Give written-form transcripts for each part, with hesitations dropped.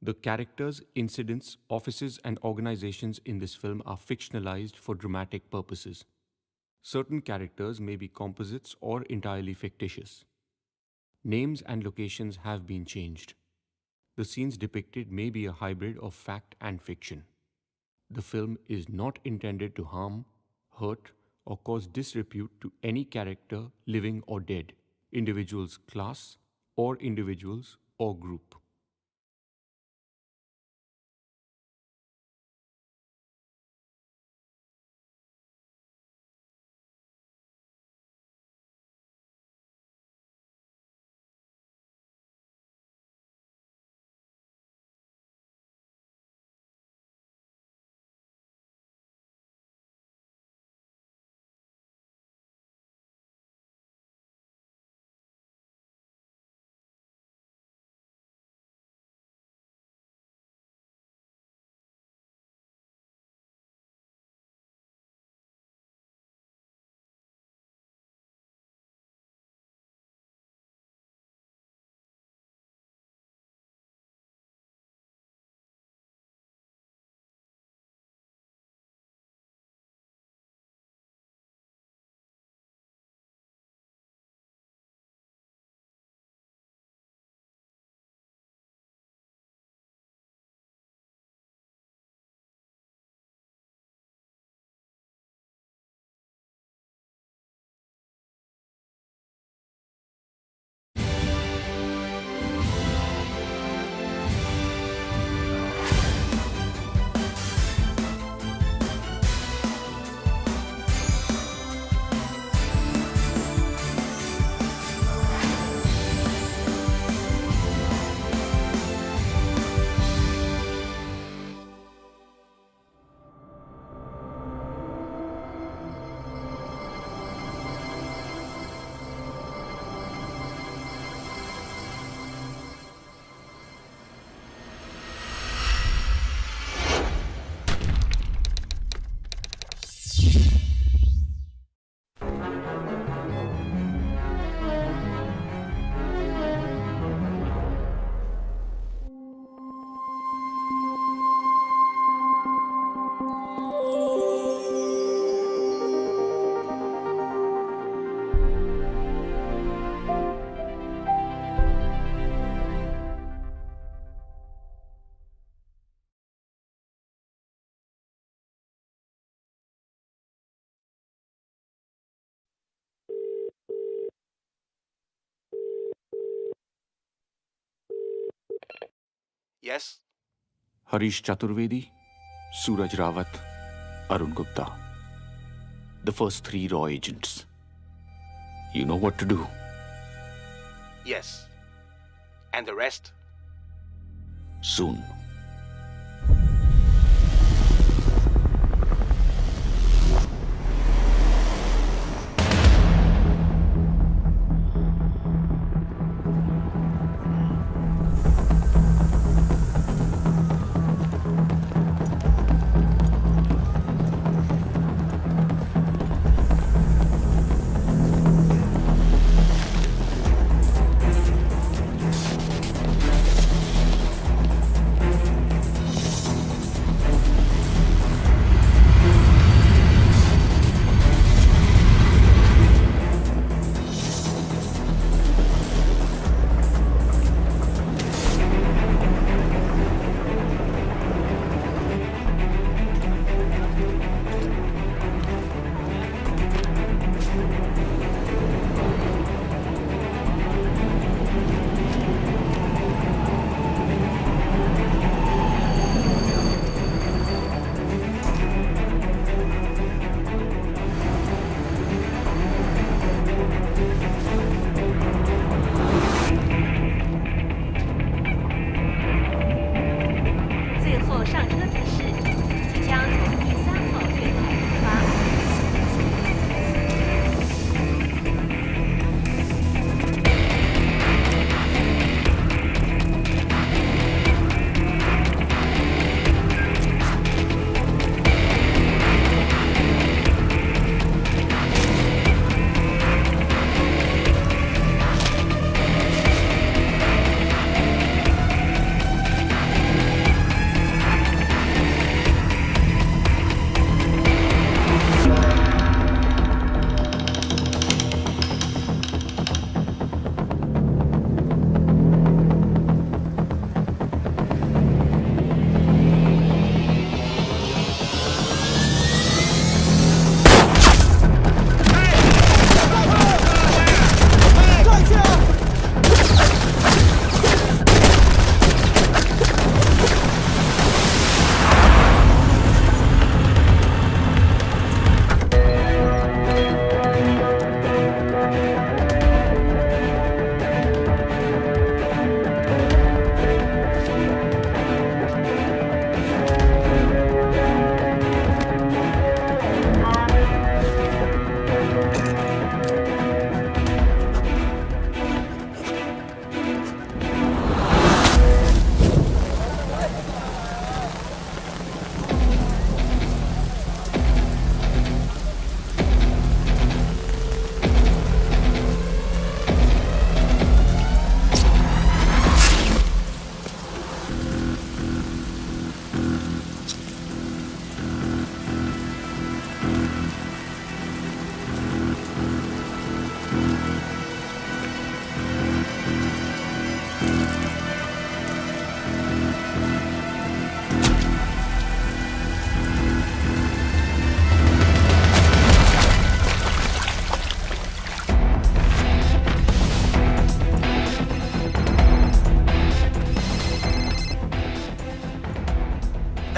The characters, incidents, offices, and organizations in this film are fictionalized for dramatic purposes. Certain characters may be composites or entirely fictitious. Names and locations have been changed. The scenes depicted may be a hybrid of fact and fiction. The film is not intended to harm, hurt, or cause disrepute to any character, living or dead, individual's class, or individuals or group. Yes? Harish Chaturvedi, Suraj Rawat, Arun Gupta. The first three raw agents. You know what to do. Yes. And the rest? Soon.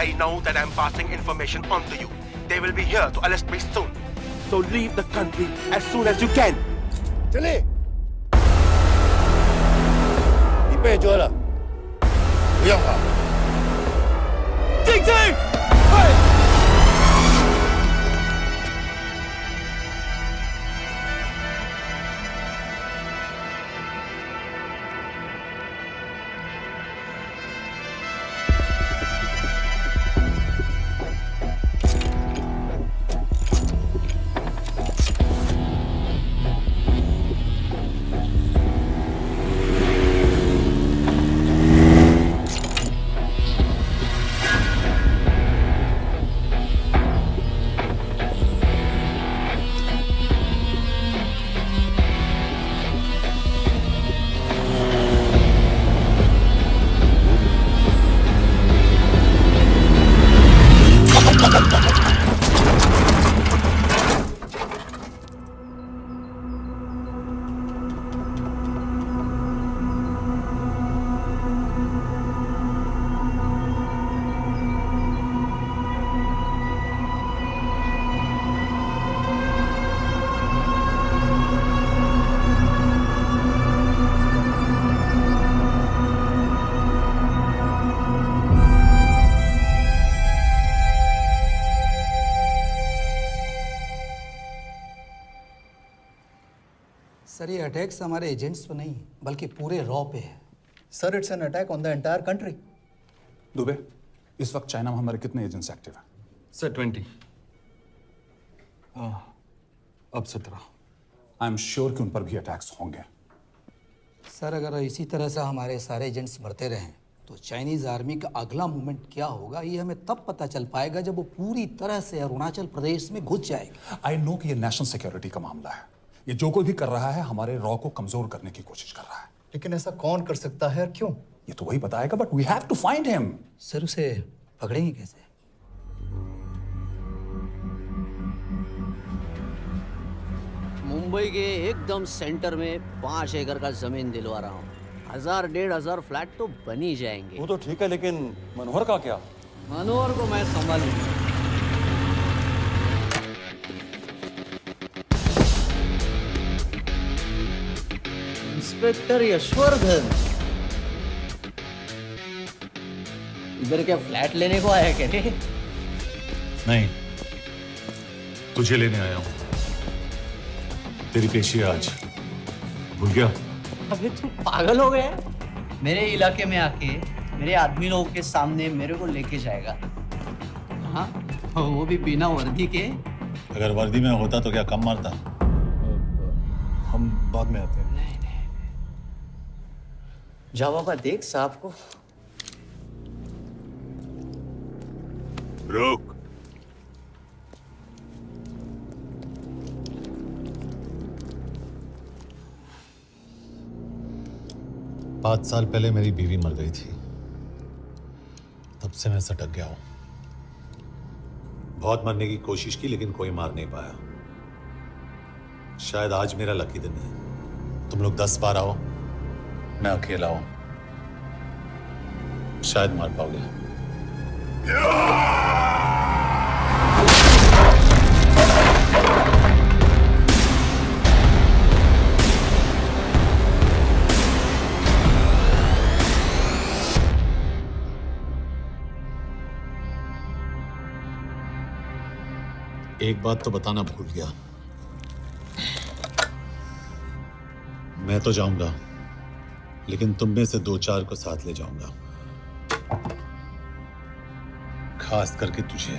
They know that I'm passing information on to you. They will be here to arrest me soon. So leave the country as soon as you can. चले 你被捉了，不要跑。静静，सर ये attacks हमारे agents पे नहीं बल्कि पूरे raw पे है। Sir it's an attack on the entire country. Dubey, इस वक्त चाइना में हमारे कितने एजेंट्स एक्टिव हैं? सर 20। अब 17। आई एम श्योर कि उन पर भी अटैक्स होंगे। सर अगर इसी तरह से हमारे सारे एजेंट्स मरते रहें तो चाइनीज आर्मी का अगला मूवमेंट क्या होगा ये हमें तब पता चल पाएगा जब वो पूरी तरह से अरुणाचल प्रदेश में घुस जाएगा। आई नो कि ये नेशनल सिक्योरिटी का मामला है। ये जो कोई भी कर रहा है हमारे रॉ को कमजोर करने की कोशिश कर रहा है। लेकिन ऐसा कौन कर सकता है और क्यों? ये तो वही बताएगा, but we have to find him. Sir उसे पकड़ेंगे कैसे? मुंबई के एकदम सेंटर में 5 एकड़ का जमीन दिलवा रहा हूँ। 1000-1500 फ्लैट तो बन ही जाएंगे। वो तो ठीक है, लेकिन मनोहर का क्या? मनोहर को मैं संभालूंगा। इंस्पेक्टर यशवर्धन, इधर क्या फ्लैट लेने को आया क्या रे? नहीं, तुझे लेने आया हूं। तेरी पेशी है आज, भूल गया? अबे तू पागल हो गया? मेरे इलाके में आके मेरे आदमी लोगों के सामने मेरे को लेके जाएगा? हाँ, वो भी बिना वर्दी के। अगर वर्दी में होता तो क्या कम मारता? हम बाद में आते हैं। जाओ बाबा, देख साहब को। रुक। पाँच साल पहले मेरी बीवी मर गई थी, तब से मैं सटक गया हूं। बहुत मरने की कोशिश की लेकिन कोई मार नहीं पाया। शायद आज मेरा लकी दिन है। तुम लोग 10 बार आओ, मैं अकेला हूं, शायद मार पाओगे। एक बात तो बताना भूल गया, मैं तो जाऊंगा लेकिन तुम में से 2-4 को साथ ले जाऊंगा, खास करके तुझे।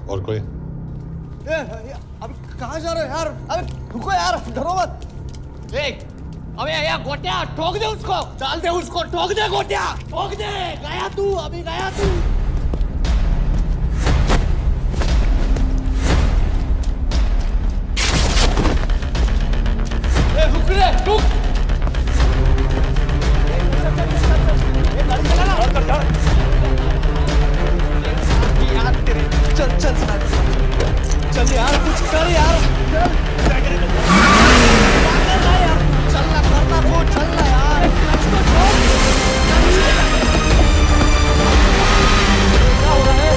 और कोई? अब कहाँ जा रहे हो यार? अबे रुको यार, डरो मत। देख, अबे या गोटिया ठोक दे उसको, डाल दे उसको, ठोक दे गोटिया, ठोक दे। गया तू, अभी गया तू। रुक रे, रुक। चल यार कुछ कर यार चलना करना वो चलना यार क्या हो रहा है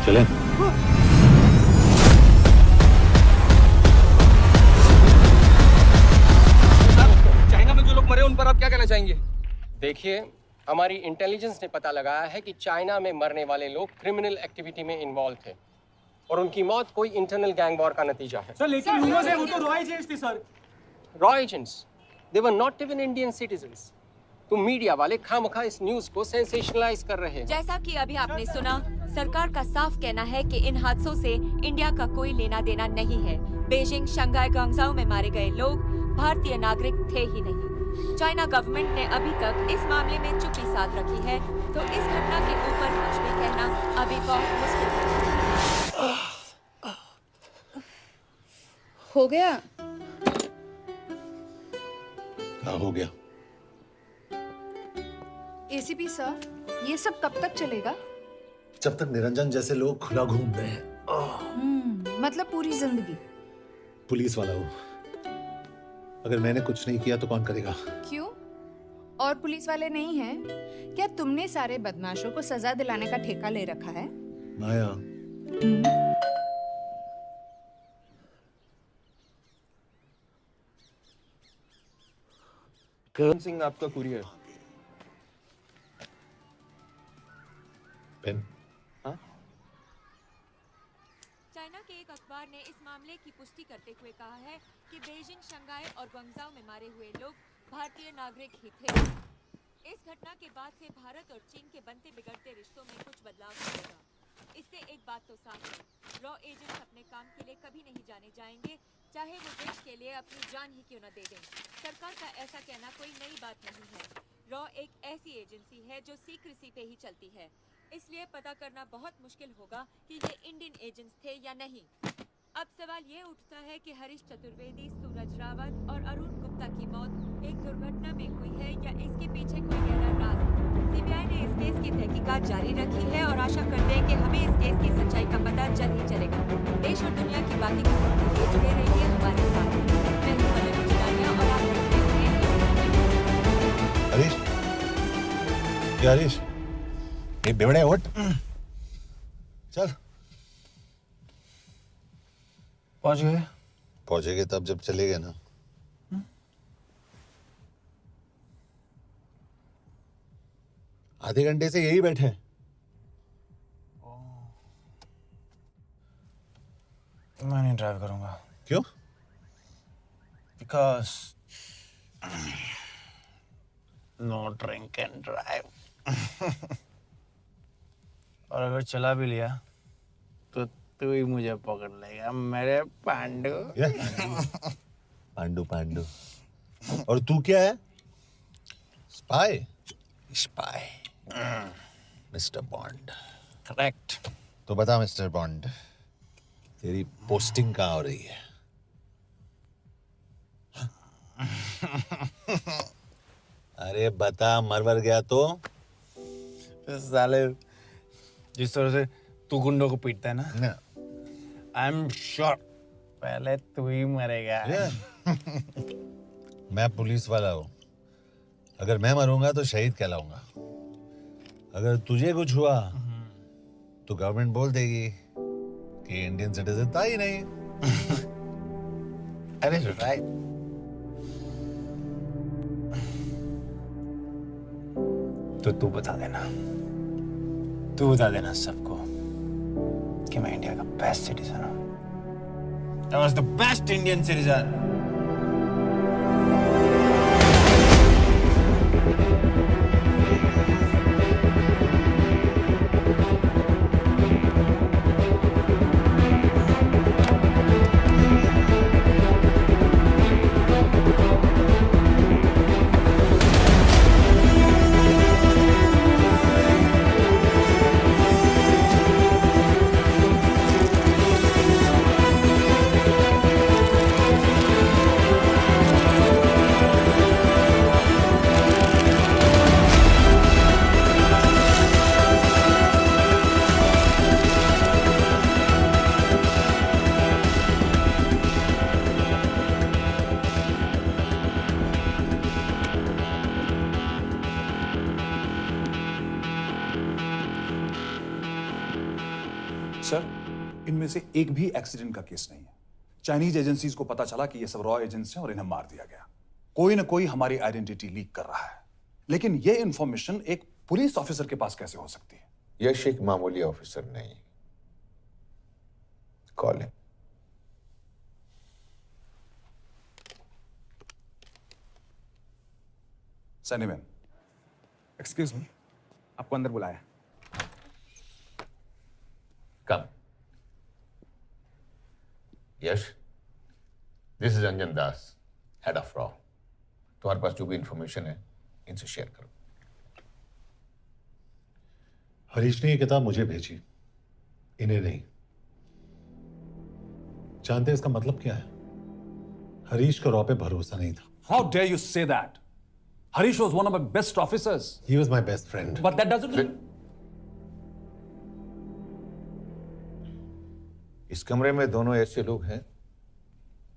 चलें। चाइना में जो लोग मरे उन पर आप क्या कहना चाहेंगे? देखिए, हमारी इंटेलिजेंस ने पता लगाया है कि चाइना में मरने वाले लोग क्रिमिनल एक्टिविटी में इन्वॉल्व थे और उनकी मौत कोई इंटरनल गैंग वॉर का नतीजा है। सर लेकिन ह्यूमर्स है वो तो रॉ एजेंट्स थे sir. Raw agents, they were not even Indian citizens. तुम मीडिया वाले खामखा इस न्यूज को सेंसेशनलाइज कर रहे हैं। जैसा कि अभी आपने सुना, सरकार का साफ कहना है कि इन हादसों से इंडिया का कोई लेना देना नहीं है। बीजिंग, शंघाई, ग्वांगझाओ में मारे गए लोग भारतीय नागरिक थे ही नहीं। चाइना गवर्नमेंट ने अभी तक इस मामले में चुप्पी साध रखी है, तो इस घटना के ऊपर कुछ भी कहना अभी बहुत मुश्किल है। हो गया? हाँ, हो गया। एसीपी सर, ये सब कब तक चलेगा? जब तक निरंजन जैसे लोग खुला घूम रहे हैं। मतलब पूरी जिंदगी? पुलिस वाला हूँ, अगर मैंने कुछ नहीं किया तो कौन करेगा? क्यों? और पुलिस वाले नहीं हैं? क्या तुमने सारे बदमाशों को सजा दिलाने का ठेका ले रखा है? माया, करण सिंह आपका कुरियर। पेन। चाइना के एक अखबार ने इस मामले की पुष्टि करते हुए कहा है कि बीजिंग, शंघाई और ग्वांगझाओ में मारे हुए लोग भारतीय नागरिक ही थे। इस घटना के बाद से भारत और चीन के बनते बिगड़ते रिश्तों में कुछ बदलाव होगा। इससे एक बात तो साफ है, रॉ एजेंट्स अपने काम के लिए कभी नहीं जाने जाएंगे, चाहे वो देश के लिए अपनी जान ही क्यों न दे दें। सरकार का ऐसा कहना कोई नई बात नहीं है। रॉ एक ऐसी एजेंसी है जो सीक्रेसी पे ही चलती है, इसलिए पता करना बहुत मुश्किल होगा कि ये इंडियन एजेंट्स थे या नहीं। अब सवाल ये उठता है कि हरीश चतुर्वेदी, सूरज रावत और अरुण गुप्ता की मौत एक दुर्घटना में हुई है या इसके पीछे कोई गहरा राज है। सीबीआई ने इस केस की तहकीकात जारी रखी है और आशा करते हैं कि हमें इस केस की सच्चाई का पता जल्द ही चलेगा। देश और दुनिया की बाकी खबरों को देखते रहिए हमारे साथ। मैं हूं मनोज चिरानिया और आप देखते हैं हरीश, क्या हरीश? ये बेवड़े उठ, चल। पहुंच गए? पहुंचेंगे तब जब चले गए ना। आधे घंटे से यही बैठे हैं। मैं नहीं ड्राइव करूंगा। क्यों? Because no drink and drive. और अगर चला भी लिया तो तू ही मुझे पकड़ लेगा मेरे पांडू। पांडू पांडू। और तू क्या है? Spy? Spy. Mister bond. Correct. तो बता मिस्टर बॉन्ड, तेरी पोस्टिंग कहाँ हो रही है? अरे बता, मरवर गया तो? साले जिस तरह से तू गुंडों को पीटता है ना, आई एम श्योर पहले तू ही मरेगा। मैं पुलिस वाला हूँ, अगर मैं मरूंगा तो शहीद कहलाऊंगा। अगर तुझे कुछ हुआ तो गवर्नमेंट बोल देगी कि इंडियन सिटीजन था ही नहीं। अरे राइट। तो तू बता देना सबको कि मैं इंडिया का बेस्ट सिटीजन हूँ। I was the best Indian citizen. Sir, इनमें से एक भी एक्सीडेंट का केस नहीं है। चाइनीज एजेंसीज को पता चला कि ये सब रॉ एजेंट्स हैं और इन्हें मार दिया गया। कोई ना कोई हमारी आइडेंटिटी लीक कर रहा है, लेकिन ये इंफॉर्मेशन एक पुलिस ऑफिसर के पास कैसे हो सकती है? यश एक मामूली ऑफिसर नहीं। Call him. सैनिमैन, एक्सक्यूज मी, आपको अंदर बुलाया। Come. Yash, this is Anjan Das, head of रॉ। तुम्हारे पास जो भी इंफॉर्मेशन है इनसे शेयर करो। हरीश ने ये किताब मुझे भेजी, इन्हें नहीं। जानते हैं इसका मतलब क्या है? हरीश को रॉ पे भरोसा नहीं था। How dare you say that? Harish was one of my best officers. He was my best friend. But that doesn't. इस कमरे में दोनों ऐसे लोग हैं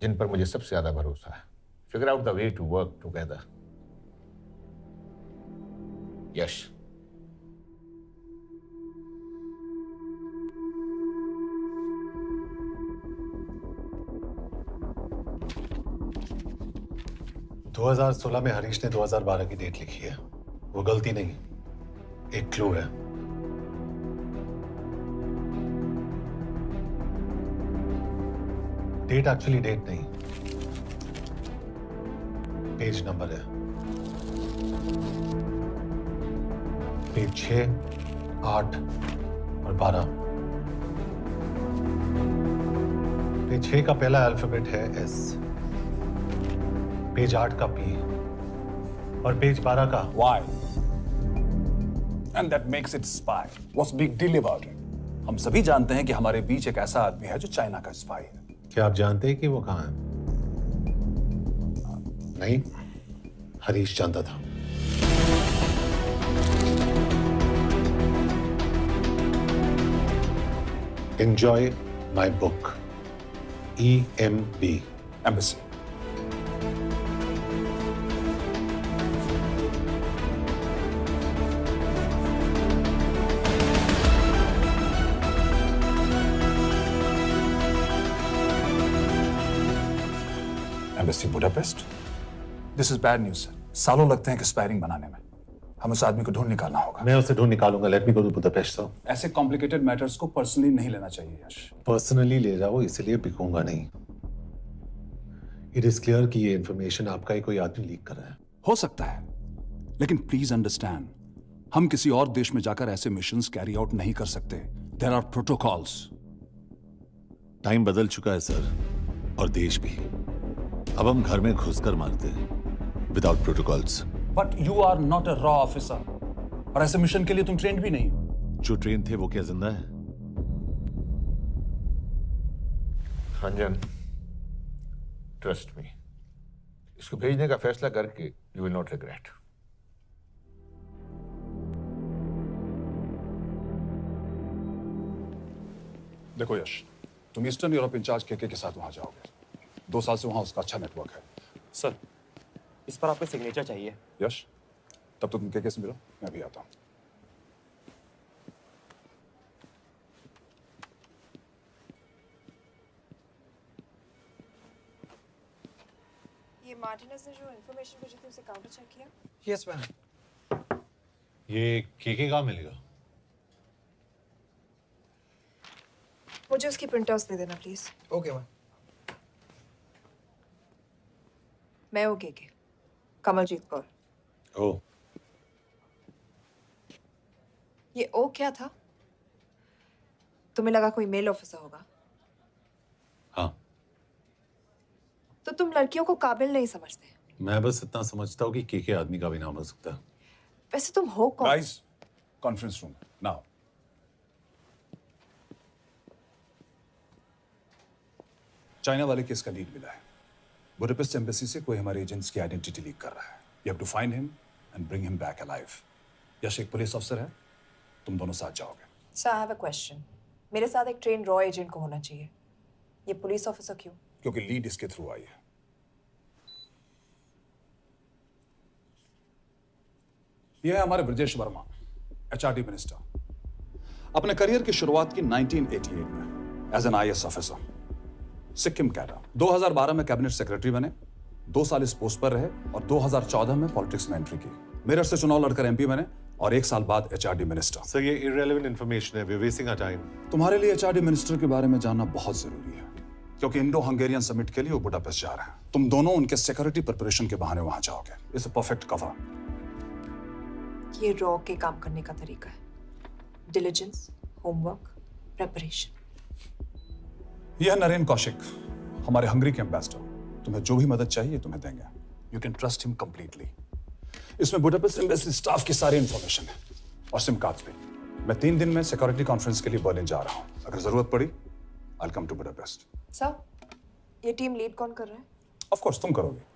जिन पर मुझे सबसे ज्यादा भरोसा है। Figure out the way to work together. Yash, दो 2016 में हरीश ने 2012 की डेट लिखी है। वो गलती नहीं, एक क्लू है। डेट एक्चुअली डेट नहीं, पेज नंबर है। पेज 6, 8 और 12। पेज 6 का पहला अल्फाबेट है एस, पेज 8 का पी और पेज 12 का Why? And that makes it spy. What's big deal about it? हम सभी जानते हैं कि हमारे बीच एक ऐसा आदमी है जो चाइना का स्पाई है। क्या आप जानते हैं कि वो कहाँ है? नहीं, हरीश जानता था। Enjoy my book. EMB. Embassy. Embassy Budapest? This is bad news, sir. सालों लगते हैं एक्सपायरिंग बनाने में। हम उस आदमी को ढूंढ निकालना होगा। मैं उसे ढूंढ निकालूंगा। Let me go to Budapest sir. ऐसे कॉम्प्लिकेटेड मैटर्स को पर्सनली नहीं लेना चाहिए यश। पर्सनली ले जाओ, इसलिए बिकूंगा नहीं। इट इज क्लियर कि ये इंफॉर्मेशन आपका ही कोई आदमी लीक कर रहा है। हो सकता है, लेकिन प्लीज अंडरस्टैंड, हम किसी और देश में जाकर ऐसे मिशंस कैरी आउट नहीं कर सकते। There are protocols. टाइम बदल चुका है सर, और देश भी। अब हम घर में घुसकर मारते हैं without protocols. But you are not a रॉ ऑफिसर, और ऐसे मिशन के लिए तुम ट्रेंड भी नहीं हो। जो ट्रेन थे वो क्या जिंदा है? अंजन, ट्रस्ट मी, इसको भेजने का फैसला करके यू विल नॉट रिग्रेट। देखो यश, तुम ईस्टर्न यूरोप इंचार्ज के साथ वहां जाओगे। 2 साल से वहां उसका अच्छा नेटवर्क है। सर, इस पर आपका सिग्नेचर चाहिए। यश, तब तो तुम के से मिलो, मैं भी आता हूं। ये मार्टिनेज ने जो इन्फॉर्मेशन भेजी थी उसे काउंटर चेक किया? Yes ma'am. ये केके कहाँ मिलेगा? मुझे उसकी प्रिंटआउट्स दे देना प्लीज। Okay ma'am. मैं हूँ केके, कमलजीत कौर। ओ, ये ओ क्या था? तुम्हें लगा कोई मेल ऑफिसर होगा? हाँ। तो तुम लड़कियों को काबिल नहीं समझते? मैं बस इतना समझता हूँ कि केके आदमी का भी नाम हो सकता है। वैसे तुम हो कौन? Guys, conference room now. China वाले केस का लीड मिला है। बुडापेस्ट एम्बेसी से कोई हमारे एजेंट्स की आइडेंटिटी लीक कर रहा है। You have to find him and bring him back alive. Yash एक पुलिस ऑफिसर है, तुम दोनों साथ जाओगे। Sir, I have a question. मेरे साथ एक ट्रेन रॉ एजेंट को होना चाहिए। ये पुलिस ऑफिसर क्यों? क्योंकि लीड इसके थ्रू आई है। यह है हमारे ब्रजेश वर्मा, HRD मिनिस्टर। अपने करियर की शुरुआत की 1988 में as an IAS officer, Sikkim cadre. 2012 में कैबिनेट सेक्रेटरी बने, 2 साल इस पोस्ट पर रहे और 2014 में पॉलिटिक्स में एंट्री की। मेरठ से चुनाव लड़कर MP बने और 1 साल बाद HRD मिनिस्टर। सर ये irrelevant information है, we're wasting our time. तुम्हारे लिए HRD मिनिस्टर के बारे में जानना बहुत जरूरी है, क्योंकि इंडो हंगेरियन समिट के लिए वो बुडापेस्ट जा रहे हैं। तुम दोनों उनके सिक्योरिटी प्रिपरेशन के बहाने वहां जाओगे। It's a perfect cover. ये रॉ के काम करने का तरीका है, डिलिजेंस, होमवर्क, प्रेपरेशन। यह नरेन कौशिक, हमारे हंगरी के एम्बेसडर। तुम्हें जो भी मदद चाहिए तुम्हें देंगे। You can trust him completely. इसमें बुडापेस्ट एम्बेसी स्टाफ की सारी इंफॉर्मेशन है और सिम कार्ड्स भी। मैं 3 दिन में सिक्योरिटी कॉन्फ्रेंस के लिए बर्लिन जा रहा हूँ। अगर जरूरत पड़ी I will come to Budapest. Sir, ये टीम लीड कौन कर रहा है? ऑफ कोर्स तुम करोगे।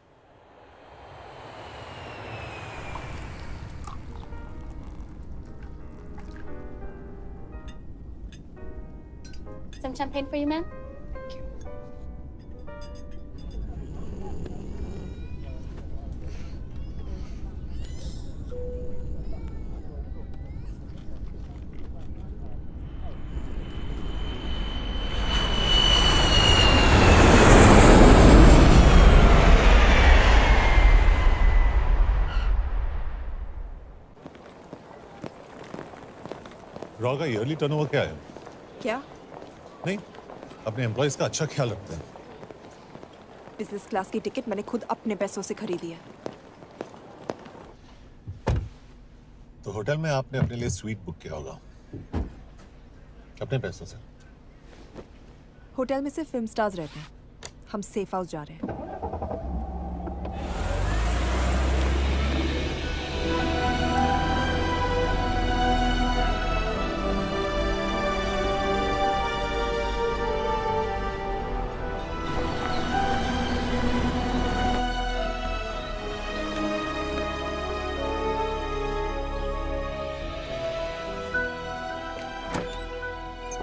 Some champagne for you, ma'am? Raw का ईयरली टर्नओवर क्या है? क्या? नहीं, अपने एम्प्लॉइज का अच्छा ख्याल रखते हैं। बिजनेस क्लास की टिकट मैंने खुद अपने पैसों से खरीदी है। तो होटल में आपने अपने लिए स्वीट बुक किया होगा अपने पैसों से। होटल में सिर्फ फिल्म स्टार्स रहते हैं, हम सेफ हाउस जा रहे हैं।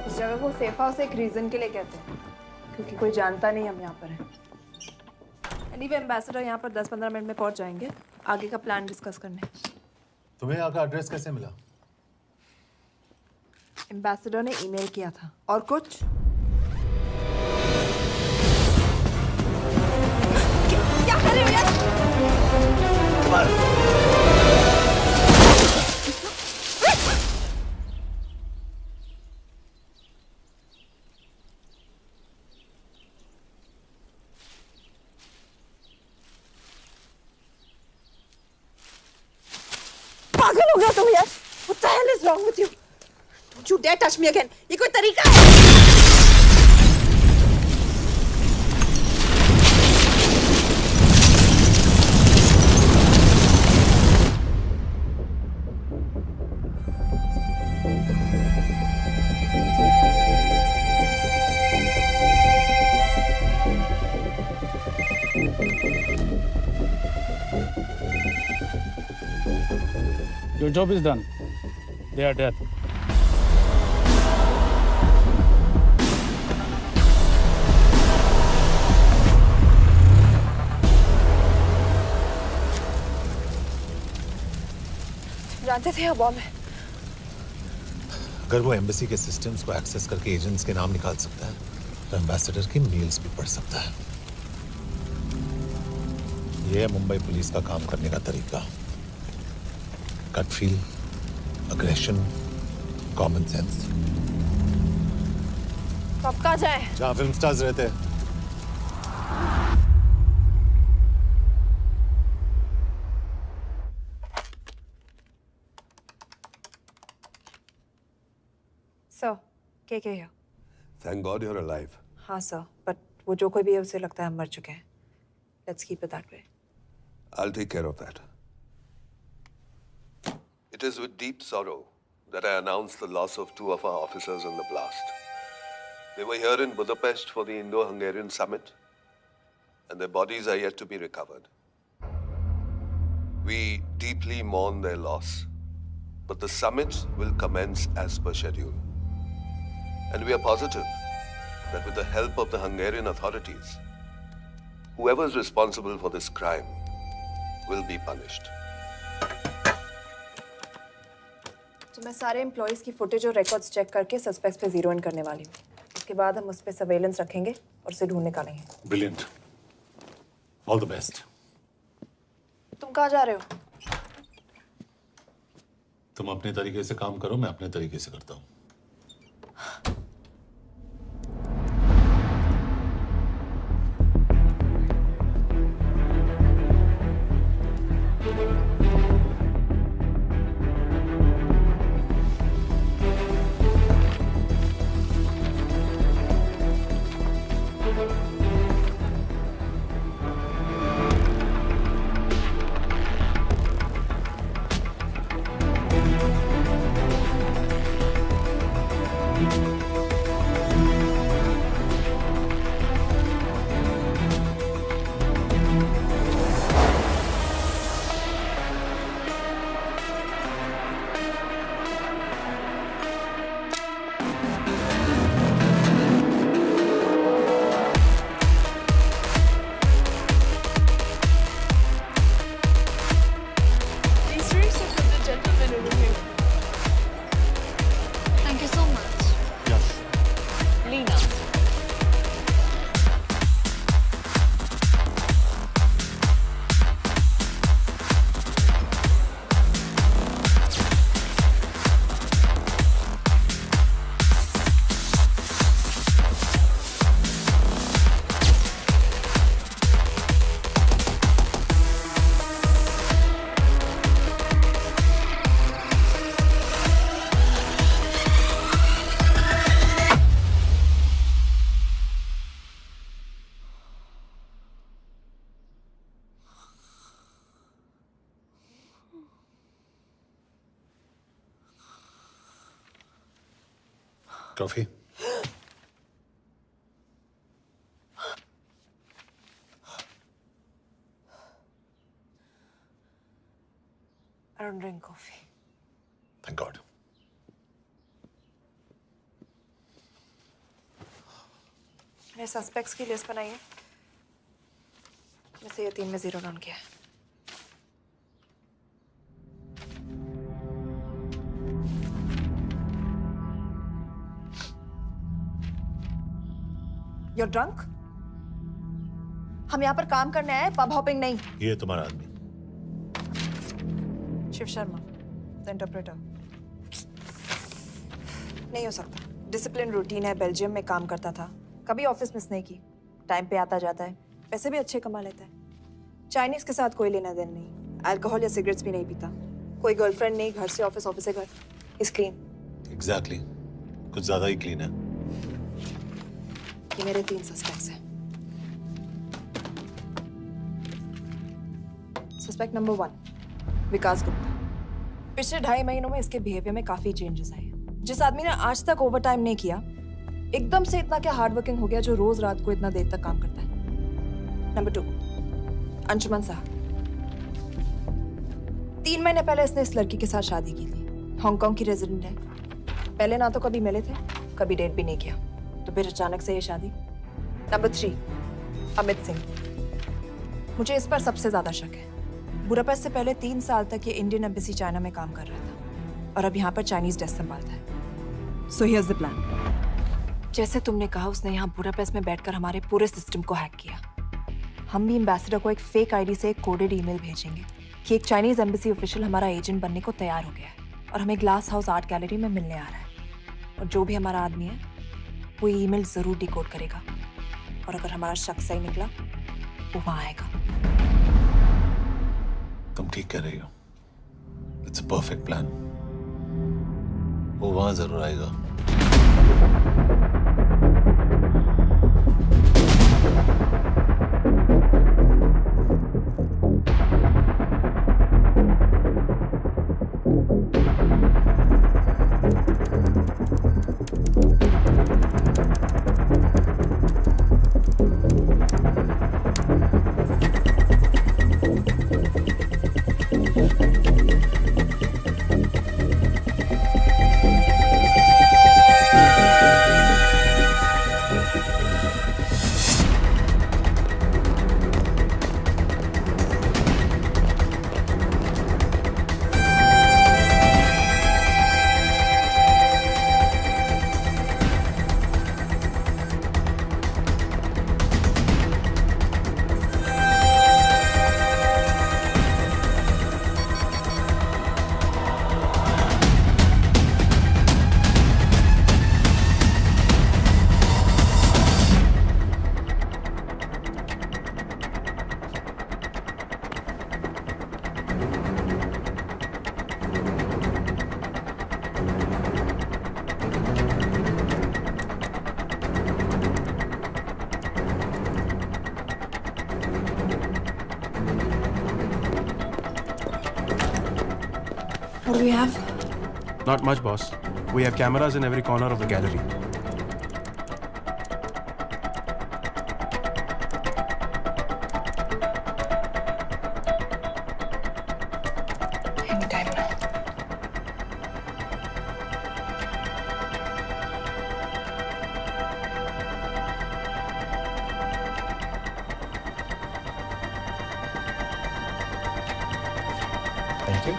इस जगह को सेफ हाउस एक रीजन के लिए कहते हैं, क्योंकि कोई जानता नहीं हम यहाँ पर हैं। एनीवे एम्बेसडर यहाँ पर 10-15 मिनट में पहुँच जाएंगे आगे का प्लान डिस्कस करने। तुम्हें यहाँ का एड्रेस कैसे मिला? एम्बेसडर ने ईमेल किया था। और कुछ? क्या कर रहे हो यार? पागल हो गया तुम यार? What the hell is wrong with you? Don't you dare touch me again. ये कोई तरीका है? Your job is done. They are dead. जानते थे बॉम्ब है। अगर वो एम्बेसी के सिस्टम्स को एक्सेस करके एजेंट्स के नाम निकाल सकता है, तो एम्बेसडर की मेल्स भी पढ़ सकता है। ये है मुंबई पुलिस का काम करने का तरीका। Gut feel, aggression, common sense. तो अब कहाँ जाए? जहाँ फिल्म स्टार्स रहते हैं। सर, के here? Thank God you're alive. हाँ सर, बट वो जो कोई भी है उसे लगता है हम मर चुके हैं। Let's keep it that way. I'll take care of that. It is with deep sorrow that I announce the loss of 2 of our officers in the blast. They were here in Budapest for the Indo-Hungarian summit, and their bodies are yet to be recovered. We deeply mourn their loss, but the summit will commence as per schedule. And we are positive that with the help of the Hungarian authorities, whoever is responsible for this crime will be punished. तो मैं सारे employees की footage और records check करके suspects पे zero in करने वाली हूँ। उसके बाद हम उस पर सर्वेलेंस रखेंगे और उसे ढूंढ निकालेंगे। Brilliant, all the best. तुम कहाँ जा रहे हो? तुम अपने तरीके से काम करो, मैं अपने तरीके से करता हूँ। Thank you so much. Leena. Coffee? I don't drink coffee. Thank God. मैंने सस्पेक्ट्स की लिस्ट बनाई है। मैं से ये 3 में जीरो डाउन किया है। You're drunk? हम यहाँ पर काम करने आए, पब हॉपिंग नहीं। ये तुम्हारा आदमी। Shiv Sharma, the interpreter. नहीं हो सकता। डिसिप्लिन रूटीन है, बेल्जियम में काम करता था, कभी ऑफिस मिस नहीं की, टाइम पे आता जाता है, पैसे भी अच्छे कमा लेता है। चाइनीज के साथ कोई लेना देना नहीं, अल्कोहल या सिगरेट्स भी नहीं पीता, कोई गर्लफ्रेंड नहीं, घर से ऑफिस, ऑफिस से घर। Is clean. एग्जैक्टली, कुछ ज्यादा ही क्लीन है। ये मेरे 3 सस्पेक्ट्स हैं। सस्पेक्ट नंबर 1, विकास गुप्ता। पिछले 2.5 महीनों में इसके बिहेवियर में काफी चेंजेस आए। जिस आदमी ने आज तक ओवरटाइम नहीं किया, एकदम से इतना क्या हार्ड वर्किंग हो गया जो रोज रात को इतना देर तक काम करता है। नंबर 2, अंशुमन साहब। 3 महीने पहले इसने इस लड़की के साथ शादी की थी, हांगकांग की रेजिडेंट है। पहले ना तो कभी मिले थे, कभी डेट भी नहीं किया, तो फिर अचानक से ये शादी। नंबर 3, अमित सिंह। मुझे इस पर सबसे ज्यादा शक है। बुडापेस्ट से पहले 3 साल तक ये इंडियन एम्बेसी चाइना में काम कर रहा था और अब यहाँ पर चाइनीज डेस्क संभालता है। So here's the plan. जैसे तुमने कहा, उसने यहाँ बुडापेस्ट में बैठकर हमारे पूरे सिस्टम को हैक किया। हम भी एम्बेसडर को एक फेक आईडी से एक कोडेड ईमेल भेजेंगे कि एक चाइनीज एम्बेसी ऑफिशियल हमारा एजेंट बनने को तैयार हो गया है और हमें ग्लास हाउस आर्ट गैलरी में मिलने आ रहा है। और जो भी हमारा आदमी है वो ईमेल जरूर डिकोड करेगा और अगर हमारा शक सही निकला वो वहां आएगा। तुम ठीक कह रही हो। It's a perfect plan. वो वहां जरूर आएगा। do we have? Not much, boss. We have cameras in every corner of the gallery. Anytime now. Thank you.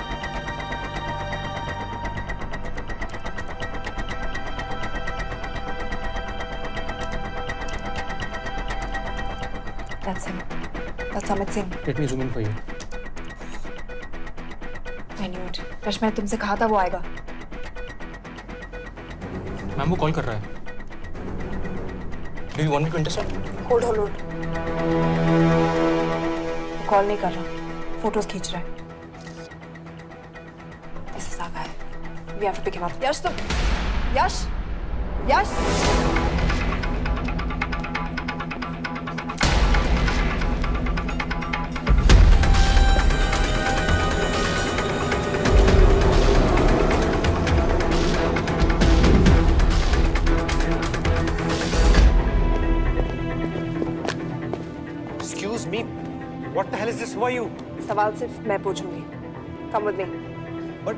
That's him. That's Amit Singh. Let me zoom in for you. I knew it. Rush मैंने तुमसे कहा था वो आएगा. Ma'am वो call कर रहा है. Do you want me to intercept? Hold. वो कॉल नहीं कर रहा. फोटोज खींच रहा है. This is our guy. We have to pick him up. यश तुम. यश. Excuse me. What the hell is this? Who are you? सवाल सिर्फ मैं पूछूंगी. Come with me. But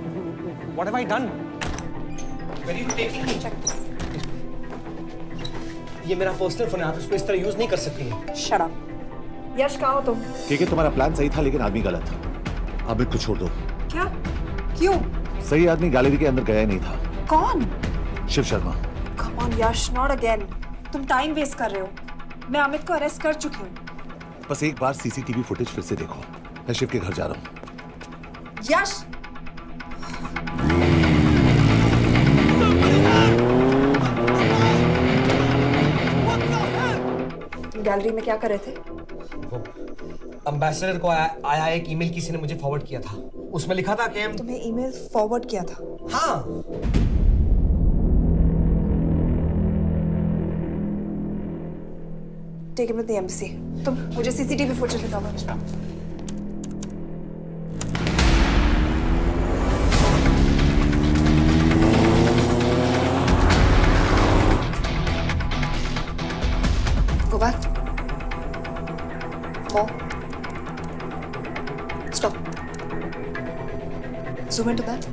what have I done? Where are you taking me? Check this. ये मेरा personal phone है, आप इसको इस तरह यूज नहीं कर सकती हैं। Shut up. यश कहाँ हो तुम? ठीक है, तुम्हारा प्लान सही था लेकिन आदमी गलत था। अमित को छोड़ दो। क्या? क्यों? सही आदमी गैलरी के अंदर गया ही नहीं था। कौन? Shiv Sharma. Come on Yash, not again. तुम टाइम वेस्ट कर रहे हो. मैं अमित को अरेस्ट कर चुकी हूँ. बस एक बार सीसीटीवी फुटेज फिर से देखो। मैं शिव के घर जा रहा हूँ। यश! गैलरी में क्या कर रहे थे? एम्बेसडर को आया एक ईमेल किसी ने मुझे फॉरवर्ड किया था। उसमें लिखा था कि हम तुम्हें ईमेल फॉरवर्ड किया था? हाँ। Take him to the embassy. तुम मुझे सीसीटीवी फुटेज दिखाओ. Go back. More. Stop. Zoom into that.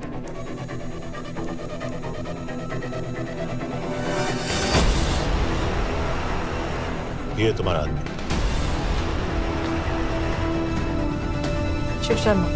ये तुम्हारा आदमी। शिव शर्मा.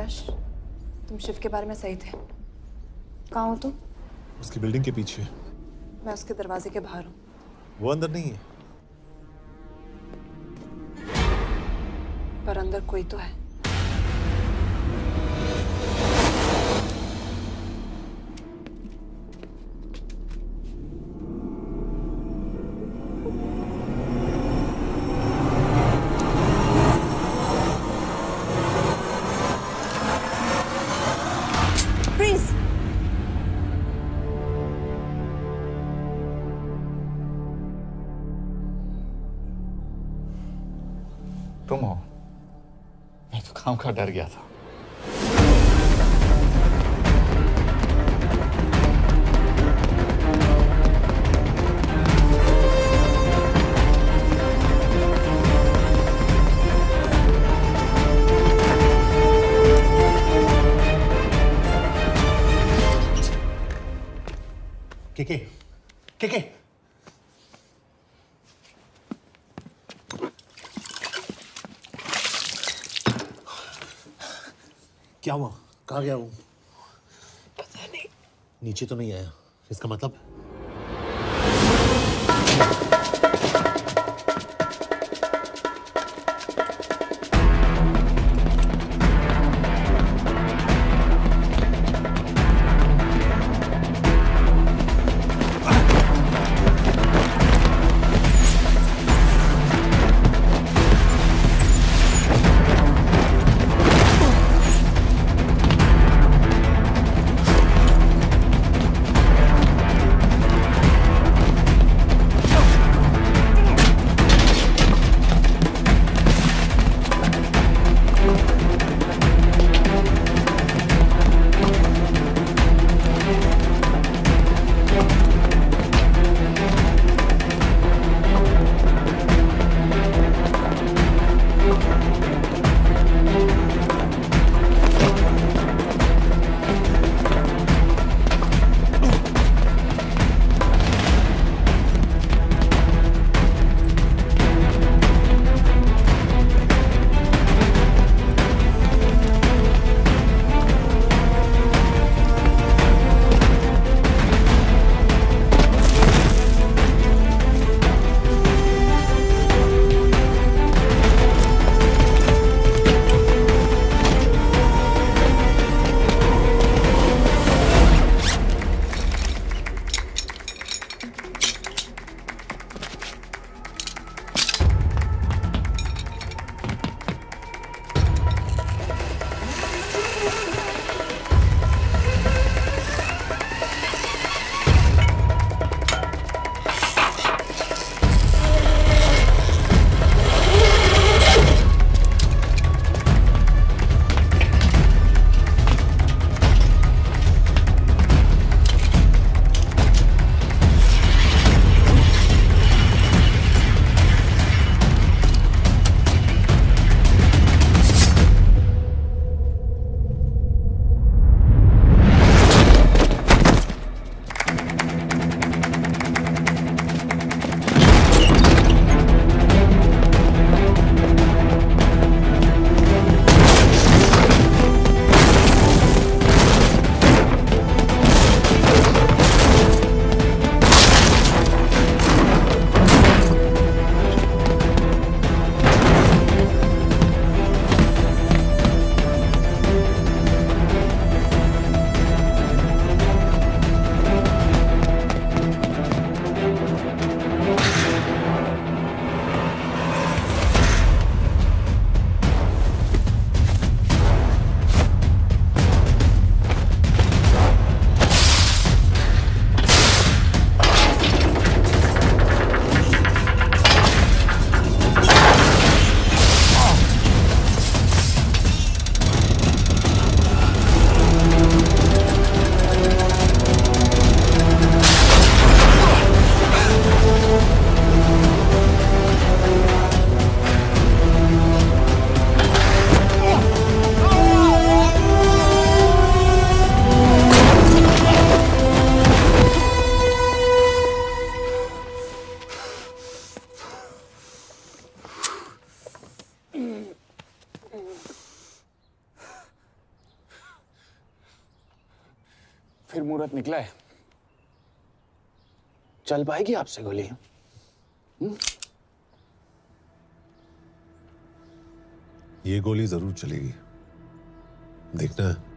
आकाश, तुम शिव के बारे में सही थे। कहाँ हो तुम? उसकी बिल्डिंग के पीछे। मैं उसके दरवाजे के बाहर हूँ। वो अंदर नहीं है। पर अंदर कोई तो है। Freeze! तुम हो? मैं तो काम का डर गया था। के क्या हुआ? कहाँ गया वो? पता नहीं। नीचे तो नहीं आया, इसका मतलब? फिर मुहूर्त निकला है। चल पाएगी आपसे गोली? ये गोली जरूर चलेगी, देखना है।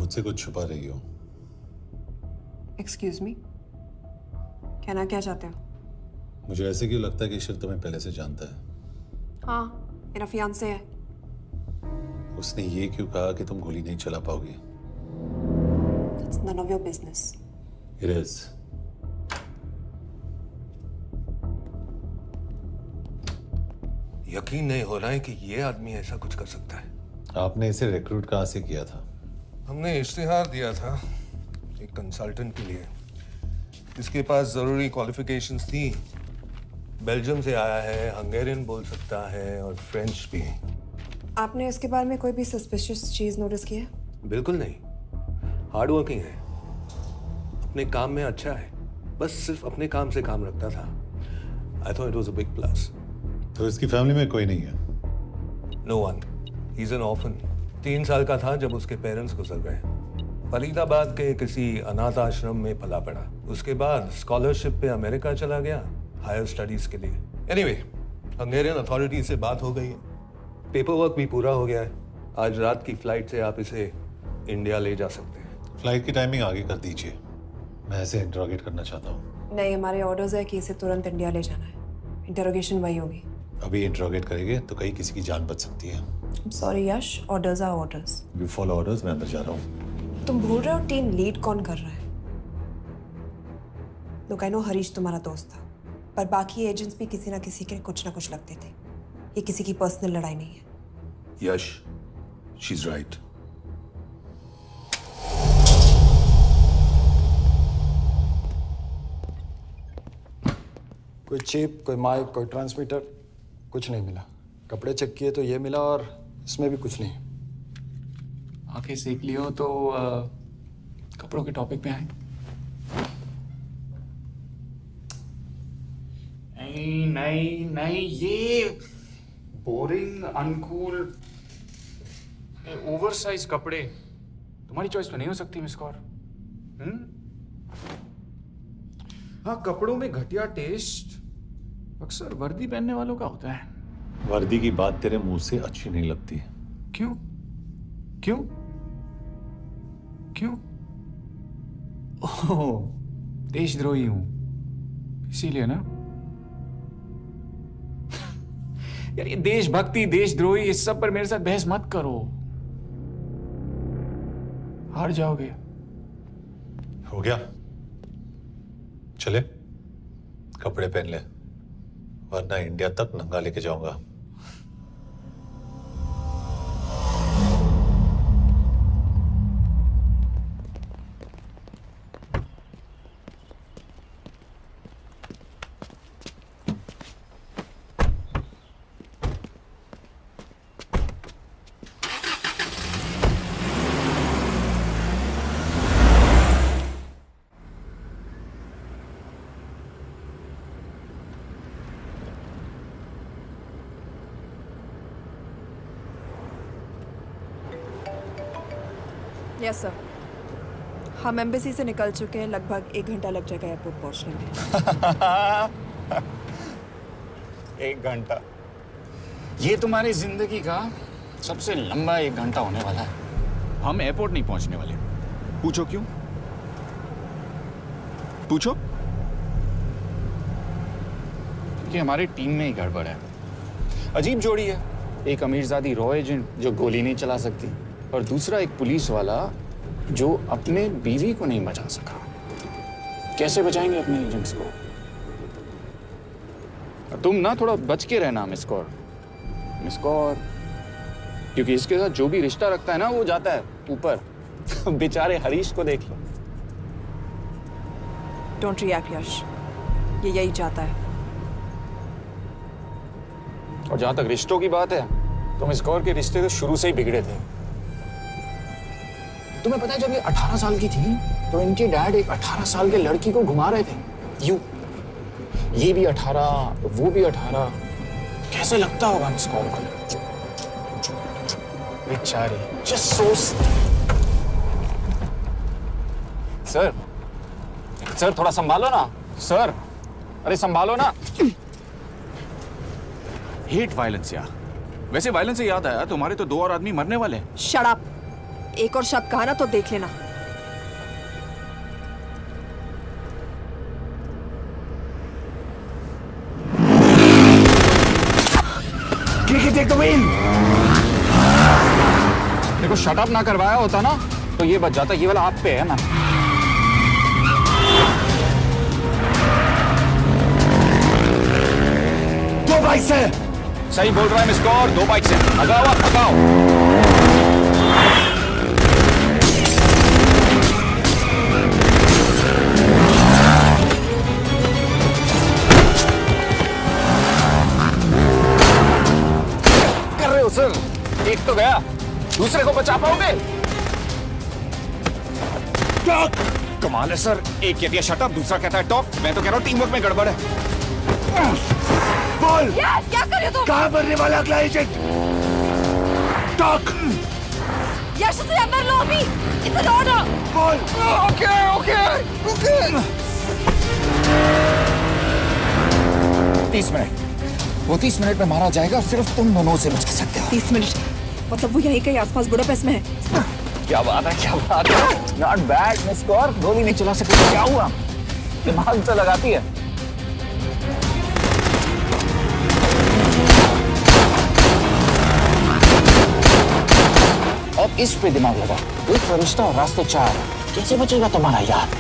मुझसे कुछ छुपा रही हो। एक्सक्यूज मी, कहना क्या चाहते हो? मुझे ऐसे क्यों लगता है कि शिव तुम्हें पहले से जानता है? हाँ, मेरा फियांसे है। उसने ये क्यों कहा कि तुम गोली नहीं चला पाओगी? It's none of your business. It is. यकीन नहीं हो रहा है कि ये आदमी ऐसा कुछ कर सकता है। आपने इसे रिक्रूट कहाँ से किया था? हमने इश्तिहार दिया था एक कंसल्टेंट के लिए, जिसके पास जरूरी क्वालिफिकेशंस थी। बेल्जियम से आया है, हंगेरियन बोल सकता है और फ्रेंच भी। आपने इसके बारे में कोई भी सस्पिशियस चीज नोटिस की है? बिल्कुल नहीं, हार्ड वर्किंग है, अपने काम में अच्छा है, बस सिर्फ अपने काम से काम रखता था। I thought it was a big plus. तो इसकी फैमिली में कोई नहीं है? No one, he is an orphan. 3 साल का था जब उसके पेरेंट्स गुजर गए। फरीदाबाद के किसी अनाथ आश्रम में पला पड़ा। उसके बाद स्कॉलरशिप पे अमेरिका चला गया हायर स्टडीज के लिए। एनीवे, हंगेरियन अथॉरिटी से बात हो गई है, पेपर वर्क भी पूरा हो गया है। आज रात की फ्लाइट से आप इसे इंडिया ले जा सकते हैं। फ्लाइट की टाइमिंग आगे कर दीजिए, मैं इसे इंटरोगेट करना चाहता हूँ। नहीं, हमारे ऑर्डर्स है कि इसे तुरंत इंडिया ले जाना है। इंटरोगेशन वही होगी। अभी इंटरोगेट करेंगे तो कहीं किसी की जान बच सकती है। Sorry Yash, orders are orders. You follow orders, मैं अंदर जा रहा हूँ। तुम भूल रहे हो टीम लीड कौन कर रहा है? लोग आई नो हरीश तुम्हारा दोस्त था, पर बाकी एजेंट्स भी किसी ना किसी के कुछ ना कुछ लगते थे। ये किसी की पर्सनल लड़ाई नहीं है। यश, शी इज राइट। कोई चिप, कोई माइक, कोई ट्रांसमीटर, कुछ नहीं मिला। कपड़े चेक किए तो ये मिला और इसमें भी कुछ नहीं। आंखें सेक लियो तो कपड़ों के टॉपिक पे आए। नहीं नहीं नहीं, ये बोरिंग, अनकूल, ओवरसाइज कपड़े तुम्हारी चॉइस तो नहीं हो सकती मिस कौर। हाँ, कपड़ों में घटिया टेस्ट अक्सर वर्दी पहनने वालों का होता है। वर्दी की बात तेरे मुंह से अच्छी नहीं लगती। क्यों क्यों क्यों? ओह, देशद्रोही हूं इसीलिए ना। यार ये देशभक्ति, देशद्रोही, इस सब पर मेरे साथ बहस मत करो, हार जाओगे। हो गया, चले कपड़े पहन ले, वरना इंडिया तक नंगा लेके जाऊंगा। यस सर, हम एम्बेसी से निकल चुके हैं। लगभग 1 घंटा लग जाएगा एयरपोर्ट पहुंचने में। 1 घंटा? ये तुम्हारी जिंदगी का सबसे लंबा 1 घंटा होने वाला है। हम एयरपोर्ट नहीं पहुंचने वाले। पूछो क्यों? पूछो। क्योंकि हमारी टीम में ही गड़बड़ है। अजीब जोड़ी है, एक अमीरजादी रॉ एजेंट जो गोली नहीं चला सकती, और दूसरा एक पुलिस वाला जो अपने बीवी को नहीं बचा सका। कैसे बचाएंगे अपने एजेंट्स को? तुम ना थोड़ा बच के रहना मिस कौर, क्योंकि इसके साथ जो भी रिश्ता रखता है ना वो जाता है ऊपर। बेचारे हरीश को देख लो। डोंट रिएक्ट यश, ये यही चाहता है। और जहां तक रिश्तों की बात है तो मिस कौर के रिश्ते तो शुरू से ही बिगड़े थे। तुम्हें पता है जब ये 18 साल की थी तो इनके डैड एक 18 साल के लड़की को घुमा रहे थे। ये भी 18, वो भी 18। कैसे लगता होगा मिस कौर को? बेचारी, जस्ट सो। सर थोड़ा संभालो ना सर, अरे संभालो ना। हेट वायलेंस यार। वैसे वायलेंस से याद आया, तुम्हारे तो 2 और आदमी मरने वाले हैं। Shut up. एक और शब्द कहा ना तो देख लेना। देखो शट अप ना करवाया होता ना तो ये बच जाता। ये वाला आप पे है ना। दो बाइक से। सही बोल रहा है मिस कौर, 2 बाइक से। भगाओ आप, भगाओ। कर रहे हो सर? एक तो गया, दूसरे को बचा पाओगे? कमाल है सर। एक कहती है शट अप, दूसरा कहता है टॉक। मैं तो कह रहा हूँ टीम वर्क में गड़बड़ है। बोल, क्या कर रहे हो तुम? कहाँ मरने वाला अगला एजेंट? टॉक। यश से अंदर लो अभी। It's an order. बोल। ओके। 30 मिनट। वो 30 मिनट में मारा जाएगा, सिर्फ तुम दोनों से बचा सकते हो। 30 मिनट मतलब वो यहीं कहीं आसपास बुडापेस्ट में है। क्या बात है। Not bad miss Kaur. गोली नहीं चला सकती क्या हुआ? दिमाग तो लगाती है। अब इस पे दिमाग लगा। एक फरिश्ता और रास्ते 4। कैसे बचेगा तुम्हारा यार?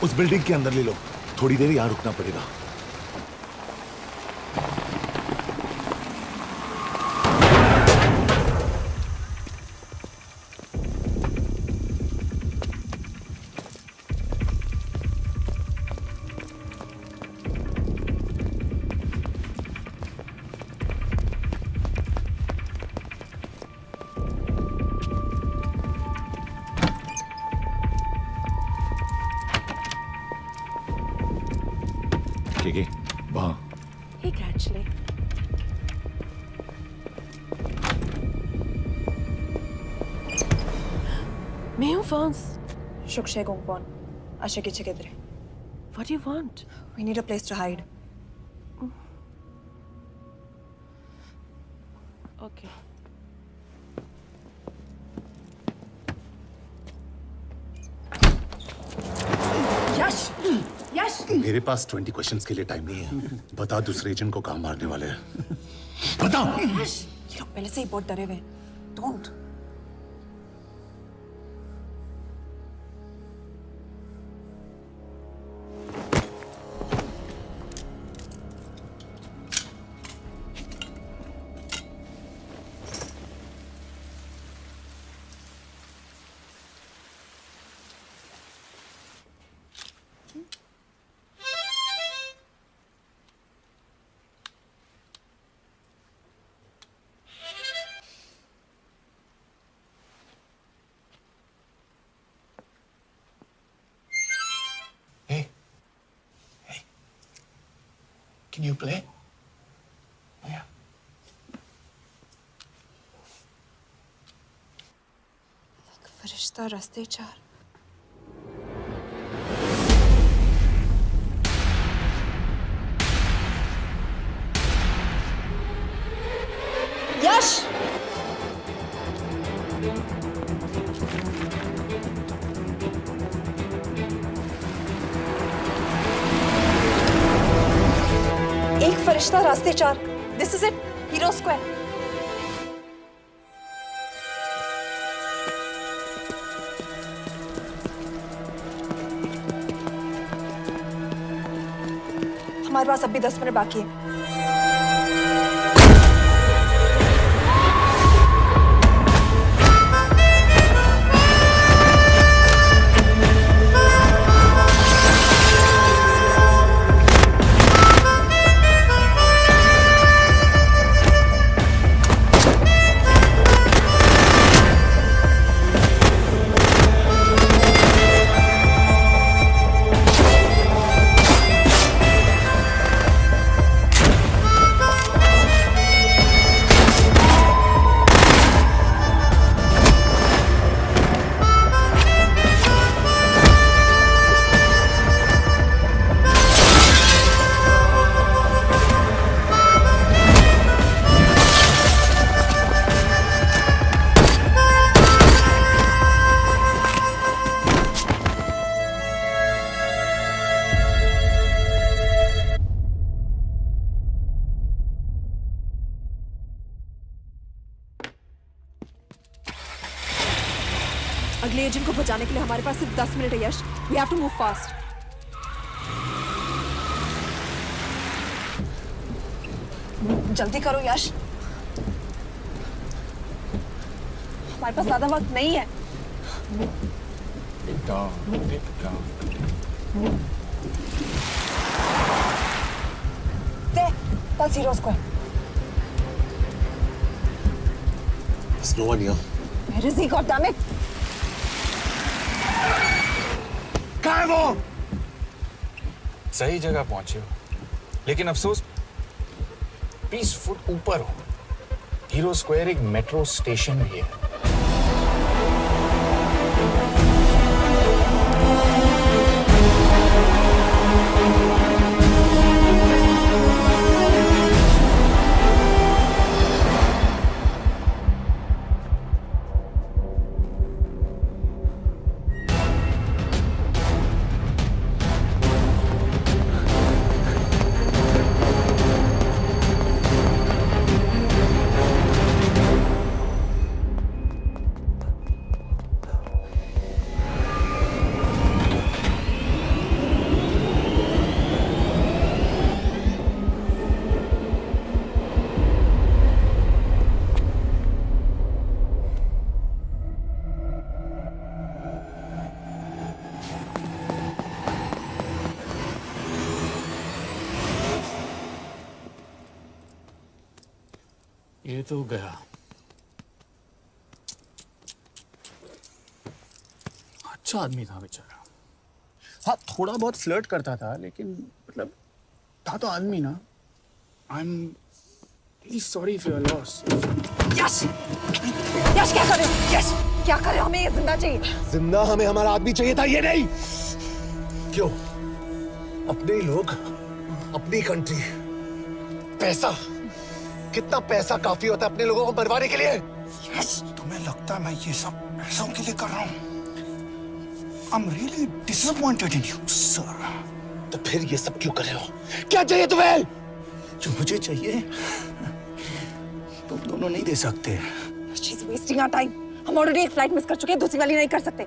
उस बिल्डिंग के अंदर ले लो। थोड़ी देर यहां रुकना पड़ेगा। वहां Hey, actually. मैं हूँ फ्रांस। शुक्शे गोंगपॉन। आशा की चिकेदरे। What do you want? We need a place to hide. Okay. मेरे पास 20 क्वेश्चंस के लिए टाइम नहीं है। बता दूसरे एजेंट को कहाँ मारने वाले हैं। बता। ये लोग पहले से ही बहुत डरे हुए हैं। Don't. Can you play? Yeah. एक फरिश्ता रास्ते चार। यश! एक फरिश्ता रास्ते चार। This is it, hero square. हमारे पास अभी 10 मिनट बाकी है। अगले एजेंट को बचाने के लिए हमारे पास सिर्फ 10 मिनट है Yash. We have to move fast. जल्दी करो यश, हमारे पास ज्यादा वक्त नहीं है। दे, pulse hero square. There's no one here. Where is he? God damn it! कहाँ है वो? सही जगह पहुंचे हो, लेकिन अफसोस 20 फुट ऊपर हो। हीरो स्क्वायर एक मेट्रो स्टेशन भी है। ये तो गया। अच्छा आदमी था बेचारा। हाँ, थोड़ा बहुत फ्लर्ट करता था, लेकिन मतलब था तो आदमी ना। I am really sorry for your loss. Yash! Yash क्या कर रहे हो? यश क्या कर रहे हो? हमें ये जिंदा चाहिए। जिंदा हमें हमारा आदमी चाहिए था, ये नहीं। क्यों? अपने ही लोग, अपनी कंट्री, पैसा। कितना पैसा काफी होता है अपने लोगों को मरवाने के लिए? यस, तुम्हें लगता है मैं ये सब पैसों के लिए कर रहा हूँ? I'm really disappointed in you, sir. तो फिर ये सब क्यों कर रहे हो? क्या चाहिए तुम्हें? जो मुझे चाहिए तुम दोनों नहीं दे सकते। She's wasting our time. हम ऑलरेडी एक फ्लाइट मिस कर चुके हैं, दूसरी वाली नहीं कर सकते।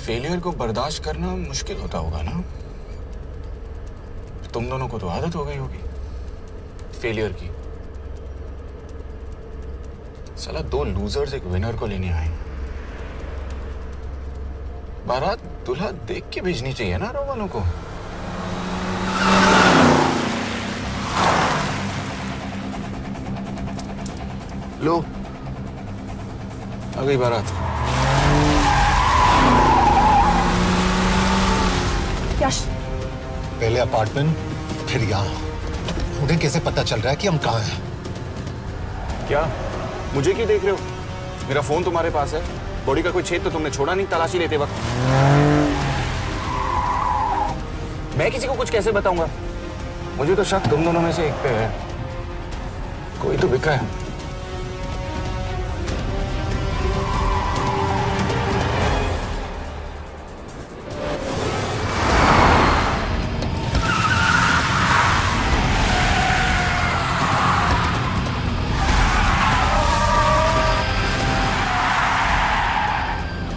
फेलियर को बर्दाश्त करना मुश्किल होता होगा ना? तुम दोनों को तो आदत हो गई होगी फेलियर की। साला 2 लूजर्स एक विनर को लेने आए। बारात दूल्हा देख के भेजनी चाहिए ना रो वालों को। लो आ गई बारात। यश, पहले अपार्टमेंट, फिर यहाँ। उन्हें कैसे पता चल रहा है कि हम कहाँ हैं? क्या मुझे क्यों देख रहे हो? मेरा फोन तुम्हारे पास है। बॉडी का कोई छेद तो तुमने छोड़ा नहीं तलाशी लेते वक्त। मैं किसी को कुछ कैसे बताऊंगा? मुझे तो शक तुम दोनों में से एक पे है। कोई तो बिका है।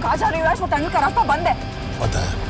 कहाँ जा रही हो? वो टनल का रास्ता बंद है। पता है।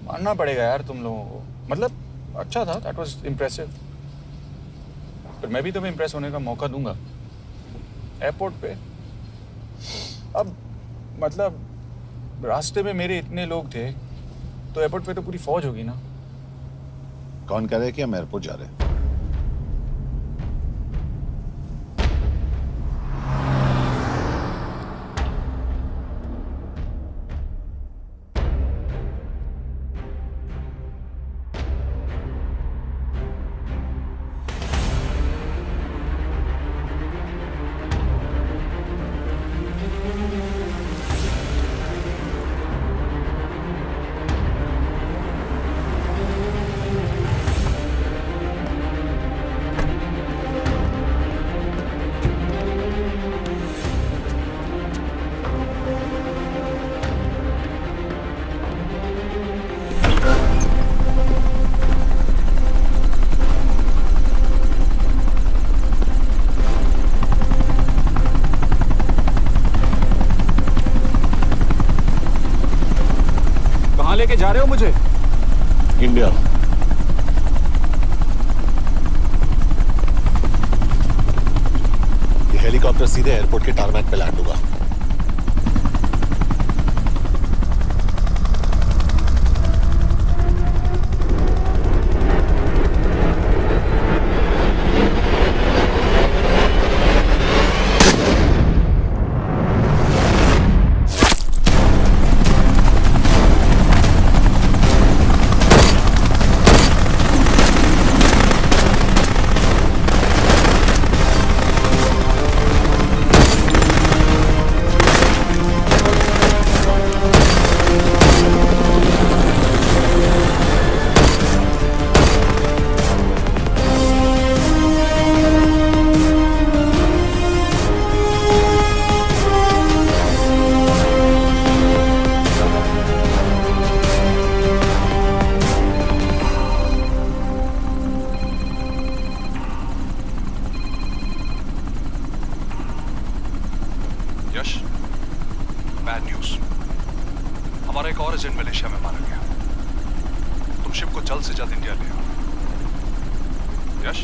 मानना पड़ेगा यार तुम लोगों को। मतलब अच्छा था, दैट वाज इम्प्रेसिव। पर मैं भी तुम्हें इम्प्रेस होने का मौका दूंगा एयरपोर्ट पे। अब मतलब रास्ते में मेरे इतने लोग थे तो एयरपोर्ट पे तो पूरी फौज होगी ना। कौन कह रहे हैं कि हम एयरपोर्ट जा रहे हैं? लेके जा रहे हो मुझे? इंडिया। ये हेलीकॉप्टर सीधे एयरपोर्ट के टारमैक पे लैंड होगा। यश, बैड न्यूज। हमारा एक और एजेंट मलेशिया में मारा गया। तुम शिप को जल्द से जल्द इंडिया ले आओ। यश,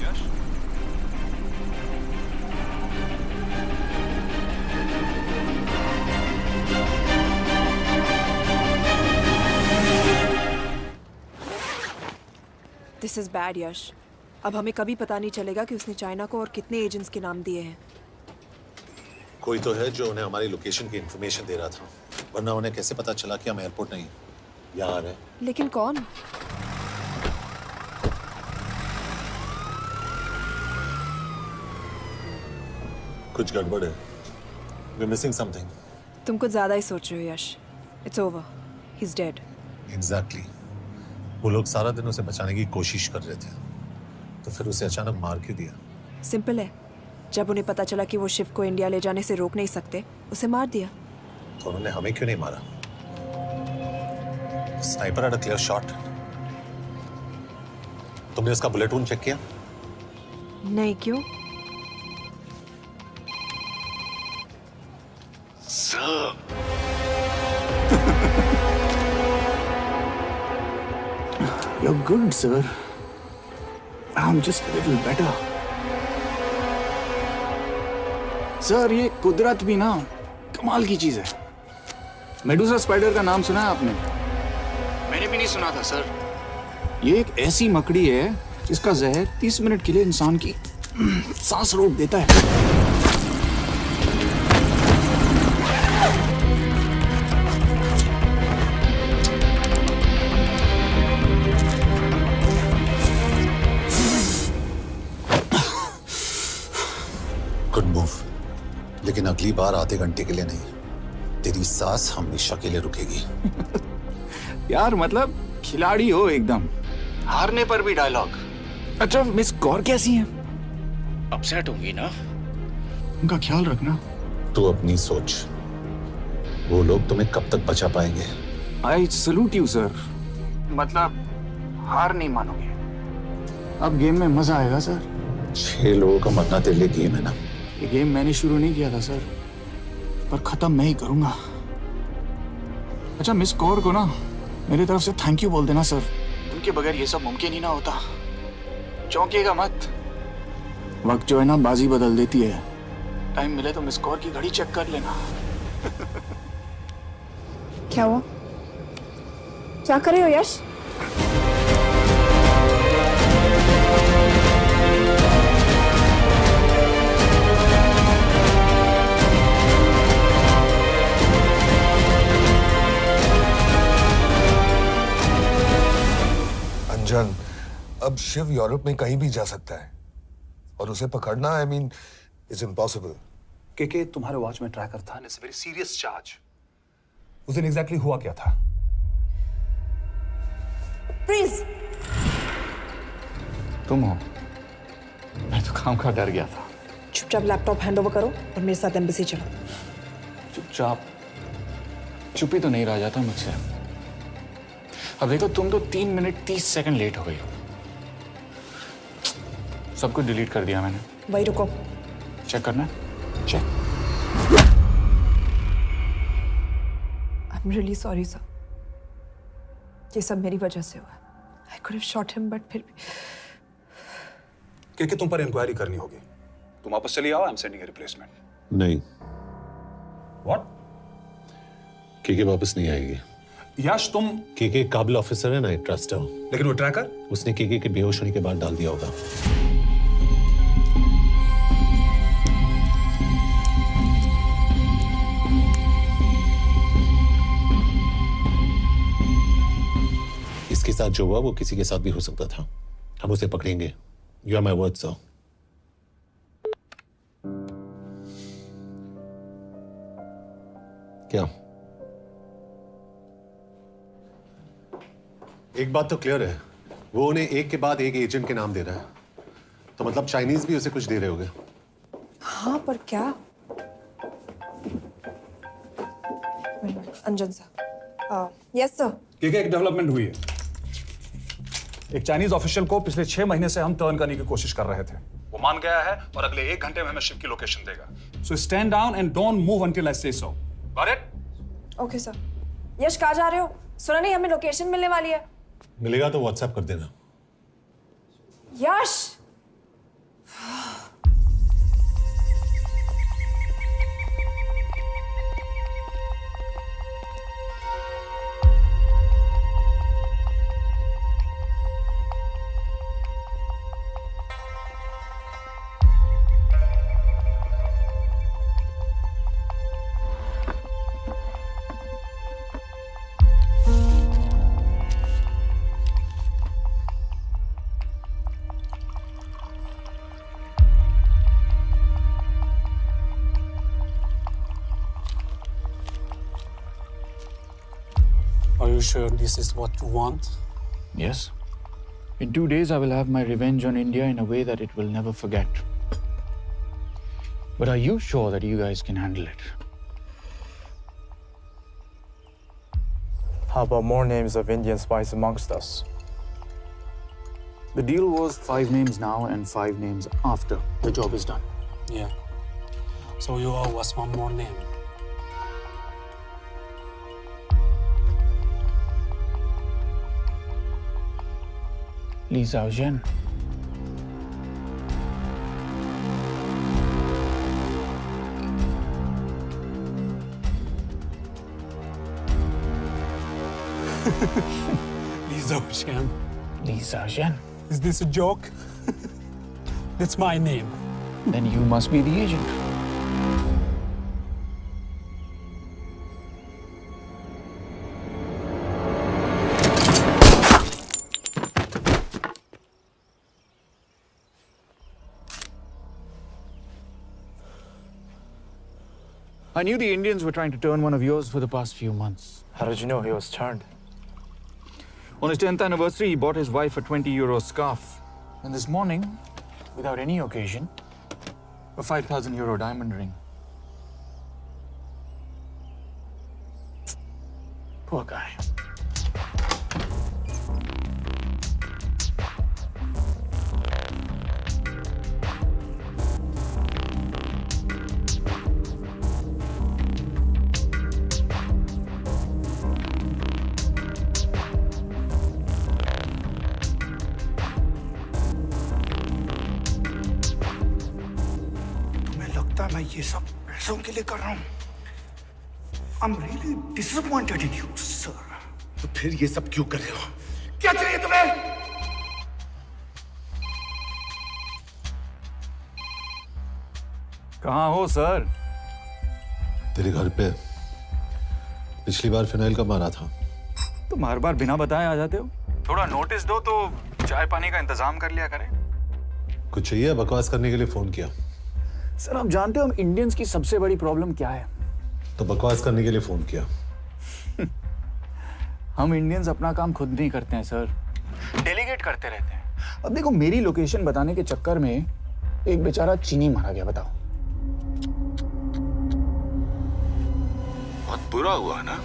यश। दिस इज बैड यश। अब हमें कभी पता नहीं चलेगा कि उसने चाइना को और कितने एजेंट्स के नाम दिए हैं। कोई तो है जो उन्हें हमारी लोकेशन की इंफॉर्मेशन दे रहा था, वरना उन्हें कैसे पता चला कि हम एयरपोर्ट नहीं यहाँ आ रहे हैं? लेकिन कौन? कुछ गड़बड़ है। We're missing something. तुम कुछ ज्यादा ही सोच रहे हो Yash. It's over, he is dead. Exactly. वो लोग सारा दिन उसे बचाने की कोशिश कर रहे थे, तो फिर उसे अचानक मार क्यों दिया? सिंपल है, जब उन्हें पता चला कि वो शिप को इंडिया ले जाने से रोक नहीं सकते, उसे मार दिया। तो उन्होंने हमें क्यों नहीं मारा? Sniper had a clear shot. तुमने उसका बुलेट वूंड चेक किया? नहीं, क्यों? You're good, sir. I'm just a little better. Sir, ये कुदरत भी ना कमाल की चीज है। मेडुसा स्पाइडर का नाम सुना है आपने? मैंने भी नहीं सुना था सर। ये एक ऐसी मकड़ी है जिसका जहर 30 मिनट के लिए इंसान की सांस रोक देता है। गुड मूव, लेकिन अगली बार आधे घंटे के लिए नहीं। तेरी सांस हमेशा के लिए रुकेगी। यार मतलब खिलाड़ी हो एकदम, हारने पर भी डायलॉग। अच्छा, मिस कौर कैसी हैं? अपसेट होंगी ना, उनका ख्याल रखना। तू अपनी सोच, वो लोग तुम्हें कब तक बचा पाएंगे? I salute you sir. मतलब हार नहीं मानोगे। अब गेम में मजा आएगा सर। 6 लोगों का मरना तेरे लिए गेम है ना? ये गेम मैंने शुरू नहीं किया था सर, पर खत्म मैं ही करूंगा। अच्छा, मिस कौर को ना मेरी तरफ से थैंक यू बोल देना सर। उनके बगैर ये सब मुमकिन ही ना होता। चौंकिएगा मत, वक्त जो है ना बाजी बदल देती है। टाइम मिले तो मिस कौर की घड़ी चेक कर लेना। क्या हुआ? क्या कर रहे हो यश? अंजन, अब शिव यूरोप में कहीं भी जा सकता है और उसे पकड़ना, आई मीन, इज इम्पॉसिबल। के तुम्हारे वॉच में ट्रैकर था, इट्स वेरी सीरियस चार्ज। उस दिन एग्जैक्टली हुआ क्या था? प्लीज। तुम हो? मैं तो काम का डर गया था। चुपचाप लैपटॉप हैंड ओवर करो और मेरे साथ एम्बेसी चलो। चुपचाप चुप ही तो नहीं रहा जाता मुझसे। अब देखो, तुम तो 3 मिनट 30 सेकंड लेट हो गई हो। सब कुछ डिलीट कर दिया मैंने। वही रुको, चेक करना। Check. I'm I'm really sorry, sir. ये सब मेरी वजह से हुआ. I could have shot him, but फिर भी. कि तुम पर इंक्वायरी करनी होगी. तुम वापस चली आओ. I'm sending a replacement. नहीं. What? केके वापस नहीं आएगी. यश तुम केके काबिल ऑफिसर है ना, ट्रस्ट है. लेकिन वो ट्रैकर? उसने केके के बेहोश होने के बाद डाल दिया होगा. इसके साथ जो हुआ वो किसी के साथ भी हो सकता था. हम उसे पकड़ेंगे. You are my word, sir. क्या? एक बात तो क्लियर है, वो उन्हें एक के बाद एक एजेंट के नाम दे रहा है. तो मतलब चाइनीज भी उसे कुछ दे रहे होंगे. हाँ, पर क्या? Anjan sir. Yes sir. K K development हुई है. एक चाइनीज ऑफिशियल को पिछले 6 महीने से हम टर्न करने की कोशिश कर रहे थे. वो मान गया है और अगले 1 घंटे में हमें शिप की लोकेशन देगा. So stand down and don't move until I say so. Got it? Okay sir. Yash कहाँ जा रहे हो? सुना नहीं हमें लोकेशन मिलने वाली है. मिलेगा तो व्हाट्सएप कर देना. यश. Are you sure this is what you want? Yes. In 2 days, I will have my revenge on India in a way that it will never forget. But are you sure that you guys can handle it? How about more names of Indian spies amongst us? The deal was 5 names now and 5 names after the job is done. Yeah. So you owe us one more name. Li Xiaozhen. Li Xiaozhen. Li Xiaozhen. Is this a joke? That's my name. Then you must be the agent. I knew the Indians were trying to turn one of yours for the past few months. How did you know he was turned? On his 10th anniversary, he bought his wife a €20 scarf. And this morning, without any occasion, a €5,000 diamond ring. Poor guy. मैं ये सब पैसों के लिए कर रहा हूँ. I'm really disappointed in you, sir. तो फिर ये सब क्यों कर रहे हो? क्या चाहिए तुम्हें? कहाँ हो सर? तेरे घर पे. पिछली बार फिनाइल कब मारा था? तुम हर बार बिना बताए आ जाते हो. थोड़ा नोटिस दो तो चाय पानी का इंतजाम कर लिया करें. कुछ चाहिए? बकवास करने के लिए फोन किया. सर आप जानते हो हम इंडियंस की सबसे बड़ी प्रॉब्लम क्या है? तो बकवास करने के लिए फोन किया. हम इंडियंस अपना काम खुद नहीं करते हैं सर, डेलीगेट करते रहते हैं. अब देखो मेरी लोकेशन बताने के चक्कर में एक बेचारा चीनी मारा गया. बताओ. बहुत बुरा हुआ ना.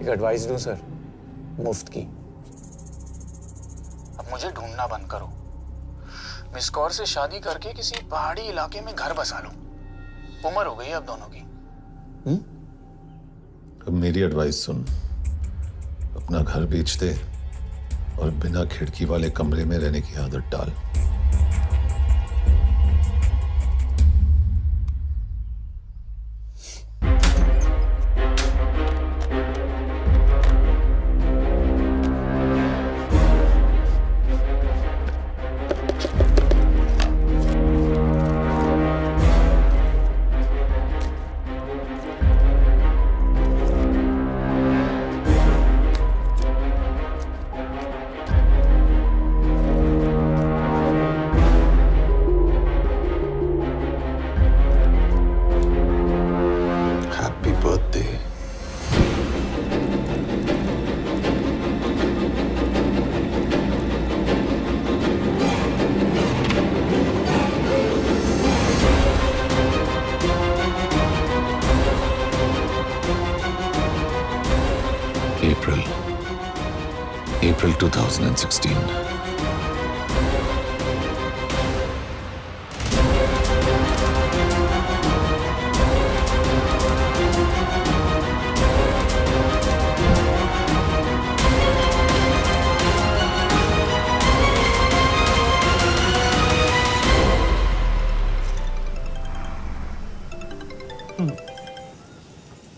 एक एडवाइस दो सर, मुफ्त की. अब मुझे ढूंढना बंद करो. मिस कौर से शादी करके किसी पहाड़ी इलाके में घर बसा लो. उम्र हो गई है अब दोनों की. अब मेरी एडवाइस सुन, अपना घर बेच दे और बिना खिड़की वाले कमरे में रहने की आदत डाल। April 2016.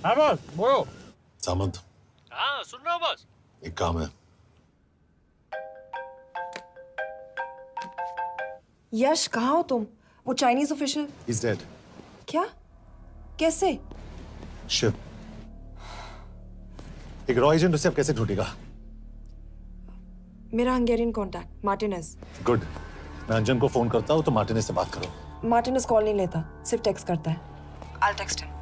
हाँ बॉस, बोलो। सामंत, हाँ सुन रहा हूँ बॉस। एक काम है। यश, कहाँ हो तुम? वो चाइनीज ऑफिशियल। He's dead. क्या? कैसे? शिव, एक रॉ एजेंट उसे अब कैसे ढूंढेगा? मेरा हंगेरियन कॉन्टैक्ट मार्टिनेज। गुड, मैं अंजन को फोन करता हूँ तो मार्टिनेज से बात करो। मार्टिनेज कॉल नहीं लेता, सिर्फ टेक्स्ट करता है। I'll text him.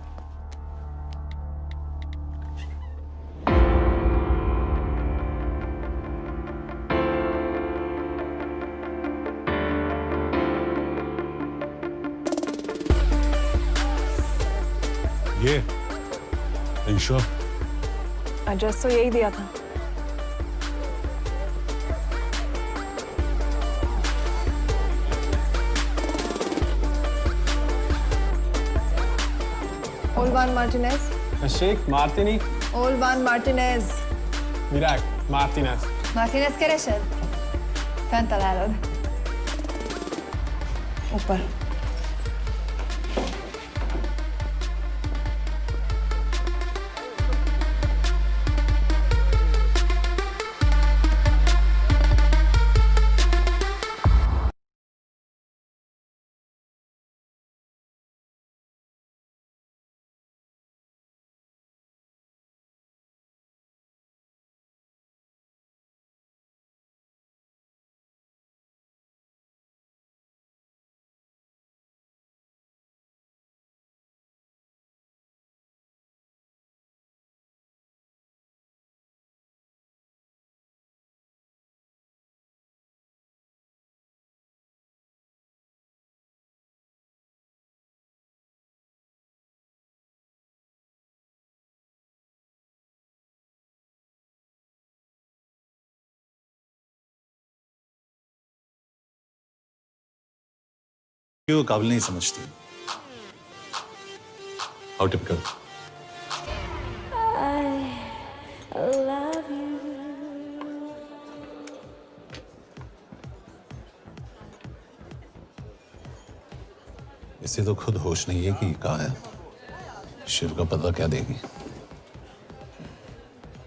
ये इंश्योर एड्रेस तो यही दिया था। Olvan Martinez. Sheikh Martini. Olvan Martinez. Virág Martinez. Martinez keresed? Fent találod. ऊपर। क्यों काबिल नहीं समझती? How typical. इसे तो खुद होश नहीं है कि कहाँ है। शिव का पता क्या देगी?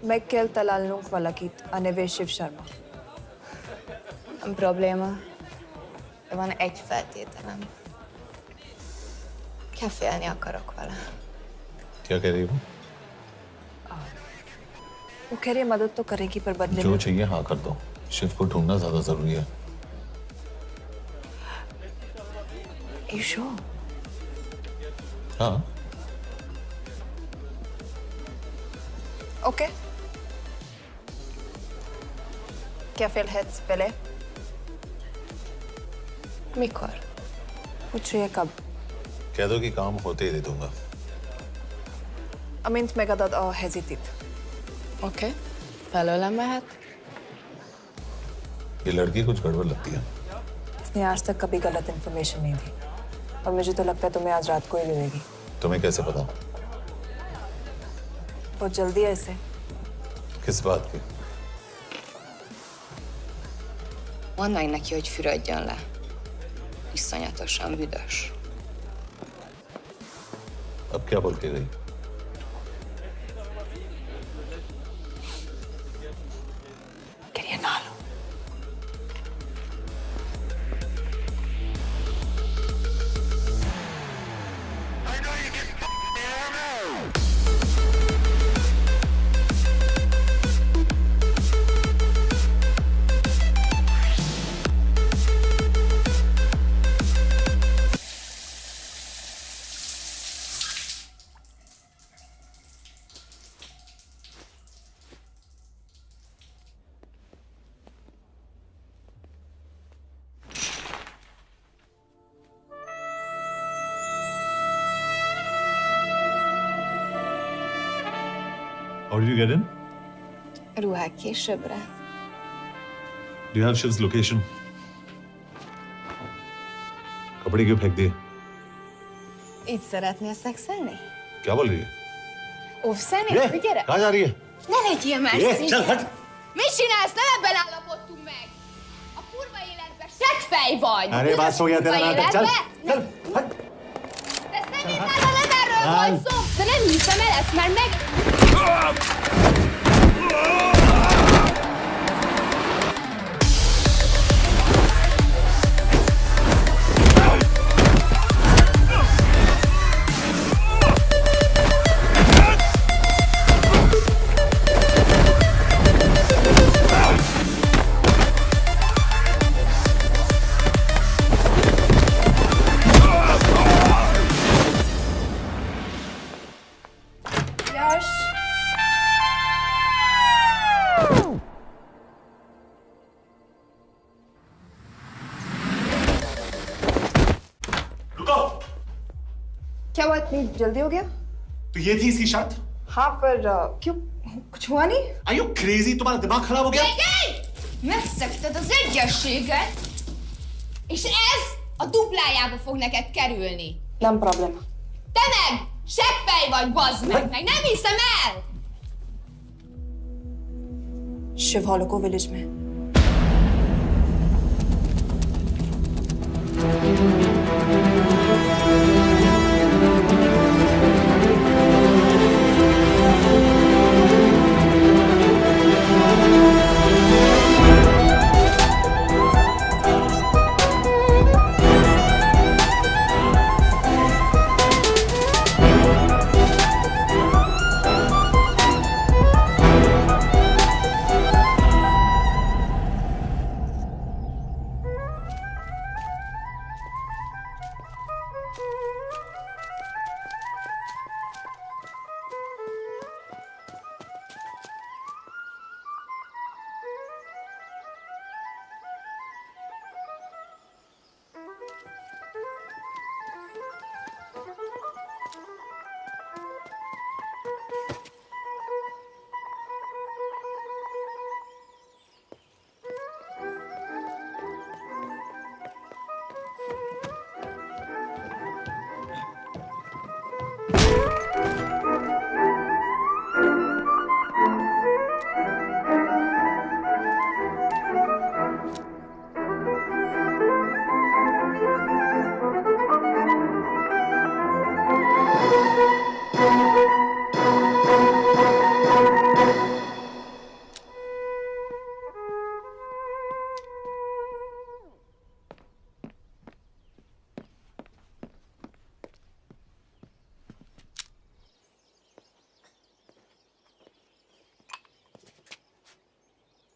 Mekkel találnunk valakit, a neve Shiv Sharma. Nem probléma. De van egy feltételem. Kefélni akarok vele. क्या कह रही हो? वो कह रही है मदद तो करेगी पर बदले जो में। चाहिए हाँ कर दो। शिव को ढूंढना ज्यादा जरूरी है। You sure? हाँ। Okay. क्या félhetsz vele? Mikor? पूछ रही है कब? कह दो कि काम होते ही दे दूंगा। Amint megadod a hezitit. Oké. Felőlem mehet? ये लड़की कुछ गड़बड़ लगती है। इसने आज तक कभी गलत इन्फॉर्मेशन नहीं दी और मुझे तो लगता है तुम्हें आज रात को ही दे देगी। तुम्हें कैसे पता? बहुत जल्दी है इसे। किस बात की? Mondd meg neki, hogy fürödjön le. Iszonyatosan büdös. अब क्या बोल के गई? करिए ना लो। How did you get in? Ruhák későbbre. Do you have Shiv's location? कपड़े क्यों फेंक दिए? Így szeretnél szexelni? क्या बोल रही है? Óvszerni? ये, Gyere! कहाँ जा रही है? Ne legyél már ये, szín! चल हट! Mit csinálsz? Nem ebben állapodtunk meg! A kurva életben seggfej vagy! अरे बात हो गया तेरा नाटक, चल! चल! हट! De szerintem nem erről volt szó! De nem hiszem el ezt, mert meg... Yash! रुको! क्या हुआ, इतनी जल्दी हो गया? तो ये थी इसकी शर्त? हाँ, पर क्यों? कुछ हुआ नहीं? Are you crazy? तुम्हारा दिमाग खराब हो गया? Megszegted az egyességet, és ez a duplájába fog neked kerülni. Nem problema. Te meg seggfej vagy, bazd meg! Nem hiszem el! Shiv Holloko village में।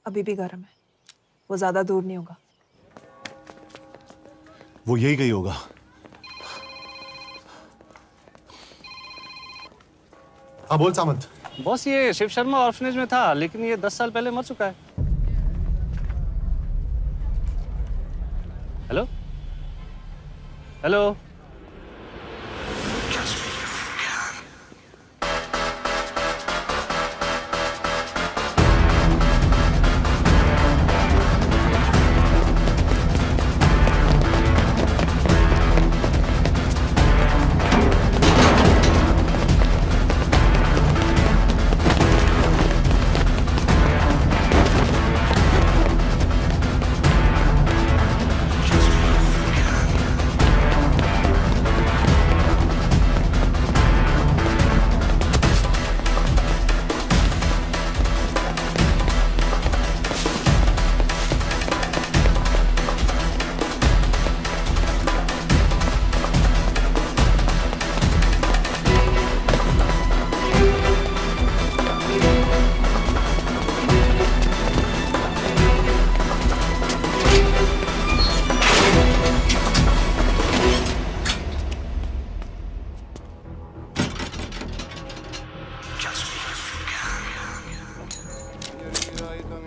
अभी भी गर्म है, वो ज्यादा दूर नहीं होगा। वो यही गई होगा। हाँ बोल सामंत। बॉस ये शिव शर्मा ऑर्फनेज में था, लेकिन ये 10 साल पहले मर चुका है। Hello hello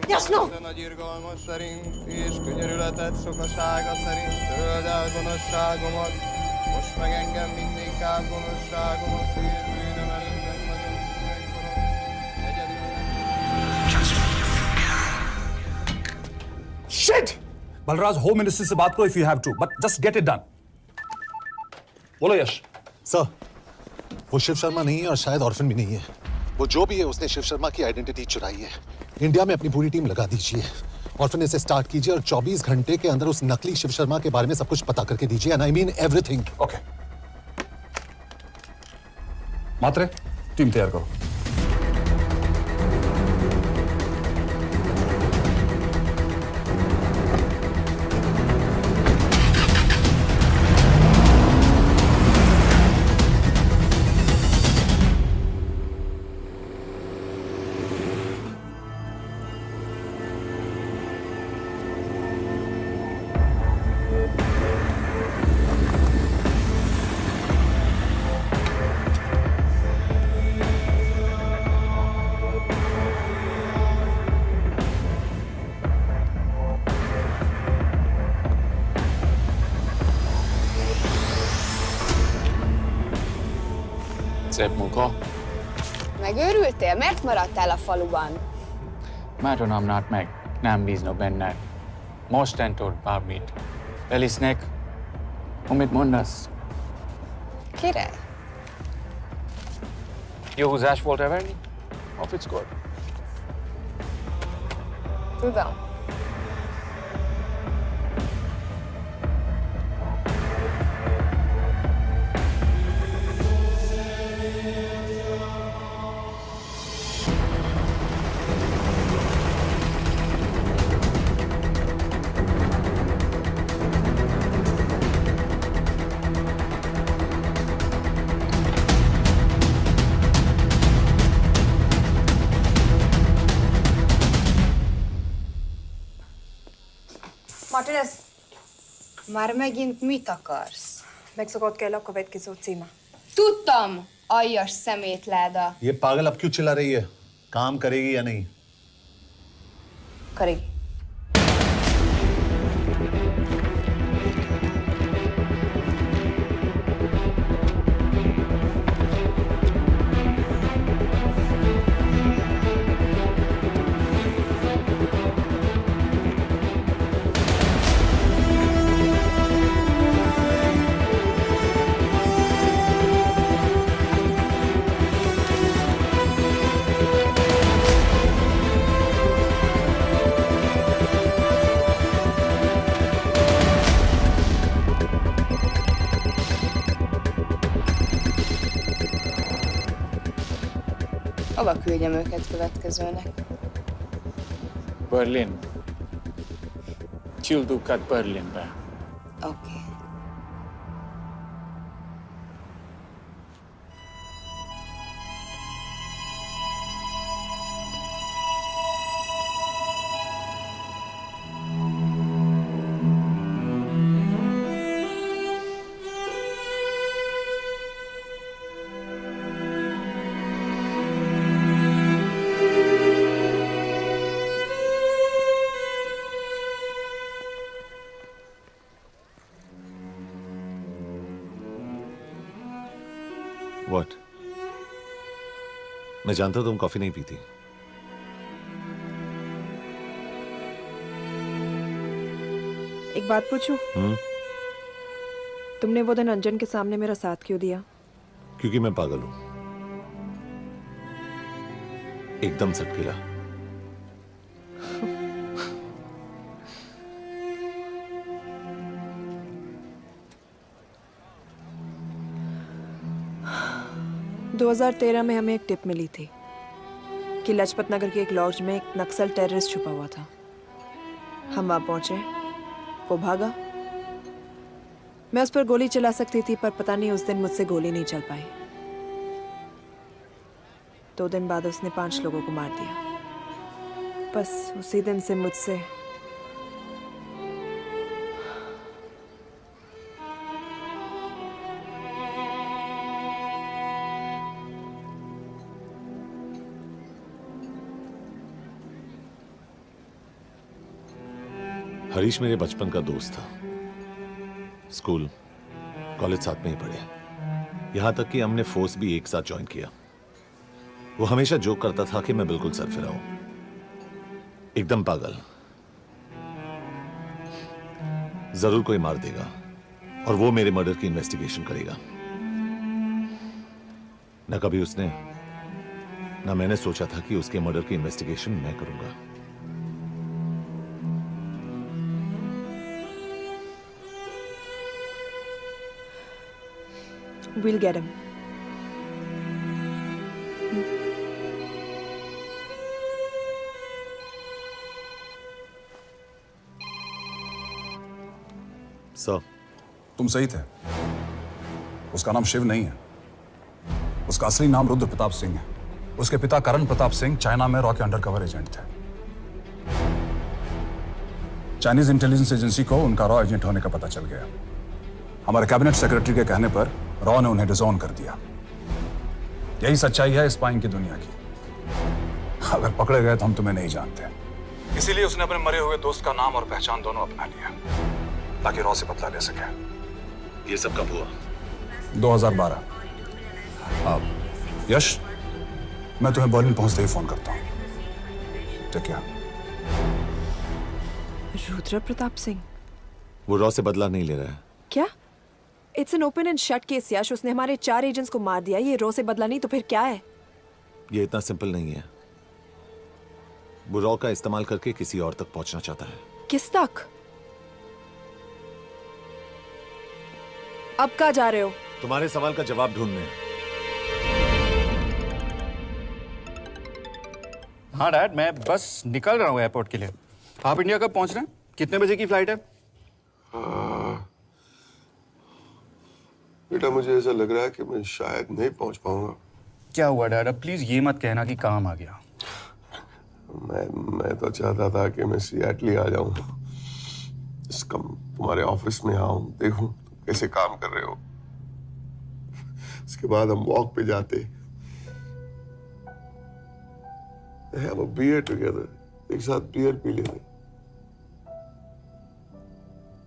Yes, no! Nagy irgalma szerint és könyörületet sokasága szerint töröld el gonoszságomat, most meg engem mindinkább gonoszságomat, és bűnöm előttem nagyon megkorom. Shit! Balraj, home minister से बात करो if you have to, but just get it done. बोलो यश। Sir, वो शिव शर्मा नहीं है और शायद orphan भी नहीं है। वो जो भी है उसने शिव शर्मा की आइडेंटिटी चुराई है। इंडिया में अपनी पूरी टीम लगा दीजिए। ऑर्फन से स्टार्ट कीजिए और 24 घंटे के अंदर उस नकली शिव शर्मा के बारे में सब कुछ पता करके दीजिए। And I mean everything. Okay. Matre, team तैयार करो। Szép munka. Megőrültél? Miért maradtál a faluban? Mert nem nárt meg. Nem bíznak benned. Mostantól bármit. Elisnek, amit mondasz. Király. Jó húzás volt everni? Off it's good. Tudom. Martinez, Már megint mit akarsz? megszokott kell a következő címa. Tudtam, aljas szemétláda. ये पागल अब क्यों चिल्ला रही है? काम करेगी या नहीं? करेगी। Hova küldjem őket következőnek? Berlin. Küldőket Berlinbe. Oké. What? मैं जानता हूं तुम कॉफी नहीं पीती। एक बात पूछूं? तुमने वो दिन अंजन के सामने मेरा साथ क्यों दिया? क्योंकि मैं पागल हूं, एकदम सटकेला। – 2013 में हमें एक टिप मिली थी कि लाजपत नगर के एक लॉज में एक नक्सल टेररिस्ट छुपा हुआ था। हम वहां पहुंचे, वो भागा। मैं उस पर गोली चला सकती थी, पर पता नहीं उस दिन मुझसे गोली नहीं चल पाई। 2 दिन बाद उसने 5 लोगों को मार दिया। बस उसी दिन से मुझसे हरीश मेरे बचपन का दोस्त था। स्कूल कॉलेज साथ में ही पढ़े, यहां तक कि हमने फोर्स भी एक साथ ज्वाइन किया। वो हमेशा जोक करता था कि मैं बिल्कुल सरफिरा हूं, एकदम पागल। जरूर कोई मार देगा और वो मेरे मर्डर की इन्वेस्टिगेशन करेगा। न कभी उसने ना मैंने सोचा था कि उसके मर्डर की इन्वेस्टिगेशन मैं करूंगा। We'll get him. सर, तुम सही थे। उसका नाम शिव नहीं है, उसका असली नाम रुद्र प्रताप सिंह है। उसके पिता करण प्रताप सिंह चाइना में रॉ के अंडरकवर एजेंट थे। चाइनीज इंटेलिजेंस एजेंसी को उनका रॉ एजेंट होने का पता चल गया। हमारे कैबिनेट सेक्रेटरी के कहने पर रॉ ने उन्हें डिसऑन कर दिया। यही सच्चाई है स्पाइंग की दुनिया की। अगर पकड़े गए तो हम तुम्हें नहीं जानते, इसीलिए उसने अपने मरे हुए दोस्त का नाम और पहचान दोनों अपना लिया ताकि रॉ से बदला ले सके। ये सब कब हुआ? 2012। अब यश, मैं तुम्हें बर्लिन पहुंचते ही फोन करता हूं। ठीक है। रुद्र प्रताप सिंह वो रॉ से बदला नहीं ले रहा है। क्या? It's an open and shut case Yash. उसने हमारे 4 एजेंट्स को मार दिया। ये रॉ से बदला नहीं तो फिर क्या है? ये इतना सिंपल नहीं है। वो रॉ का इस्तेमाल करके किसी और तक पहुंचना चाहता है। किस तक? अब कहाँ जा रहे हो? तुम्हारे सवाल का जवाब ढूंढने। हाँ डैड, मैं बस निकल रहा हूँ एयरपोर्ट के लिए। आप इंडिया कब पहुंच रहे हैं? कितने बजे की फ्लाइट है? बेटा, मुझे ऐसा लग रहा है कि मैं शायद नहीं पहुंच पाऊंगा। क्या हुआ डैड? अब प्लीज ये मत कहना कि काम आ गया। मैं तो चाहता था कि मैं सिएटल आ जाऊं, तुम्हारे ऑफिस में आऊं, देखूं कैसे काम कर रहे हो। उसके बाद हम वॉक पे जाते, have a beer together, एक साथ बियर पी लेते।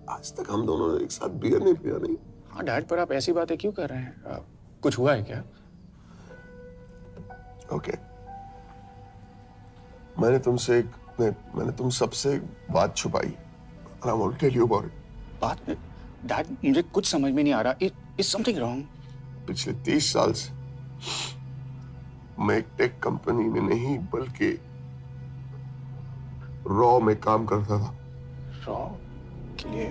आज तक हम दोनों ने एक साथ बियर नहीं पिया। नहीं? हाँ डैड, पर आप ऐसी बातें क्यों कर रहे हैं? कुछ हुआ है क्या? ओके, मैंने तुम सबसे एक बात छुपाई। And I want to tell you about it. बात? डैड, मुझे कुछ समझ में नहीं आ रहा। Is something wrong? पिछले 30 साल से मैं एक टेक कंपनी में नहीं बल्कि रॉ में काम करता था। रॉ के लिए?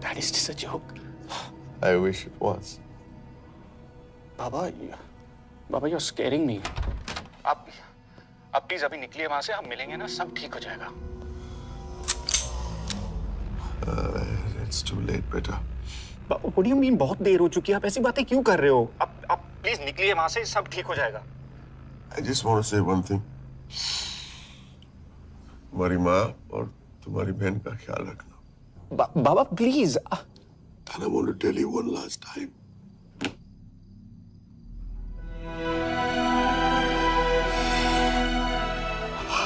That is just a joke. I wish it was. Baba, you're scaring me. आप प्लीज अभी निकलिए वहां से, हम मिलेंगे ना, सब ठीक हो जाएगा। It's too late, बेटा। What do you mean बहुत देर हो चुकी है? आप ऐसी बातें क्यों कर रहे हो? आप प्लीज निकलिए वहां से, सब ठीक हो जाएगा। I just want to say one thing. तुम्हारी माँ और तुम्हारी बहन का ख्याल रखना। बाबा please. And I want to tell you one last time.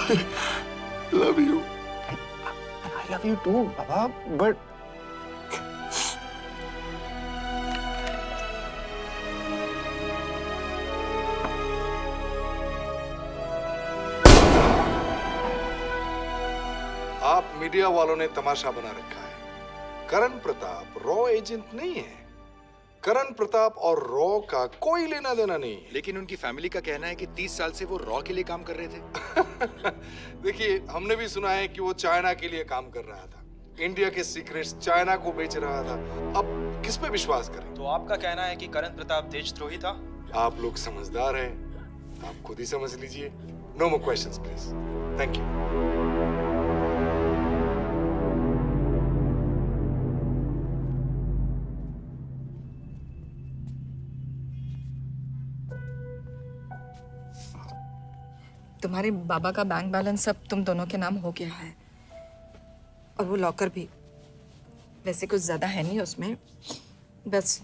I love you. I love you too, Baba, but आप मीडिया वालों ने तमाशा बना रखा है। करण प्रताप रॉ एजेंट नहीं है। करण प्रताप और रॉ का कोई लेना देना नहीं है। लेकिन उनकी फैमिली का कहना है कि 30 साल से वो रॉ के लिए काम कर रहे थे। देखिए, हमने भी सुना है कि वो चाइना के लिए काम कर रहा था, इंडिया के सीक्रेट्स चाइना को बेच रहा था। अब किस पे विश्वास करें? तो आपका कहना है कि करण प्रताप देशद्रोही था? आप लोग समझदार हैं, आप खुद ही समझ लीजिए। No more questions please. Thank you. तुम्हारे बाबा का बैंक बैलेंस सब तुम दोनों के नाम हो गया है, और वो लॉकर भी। वैसे कुछ ज्यादा है नहीं उसमें, बस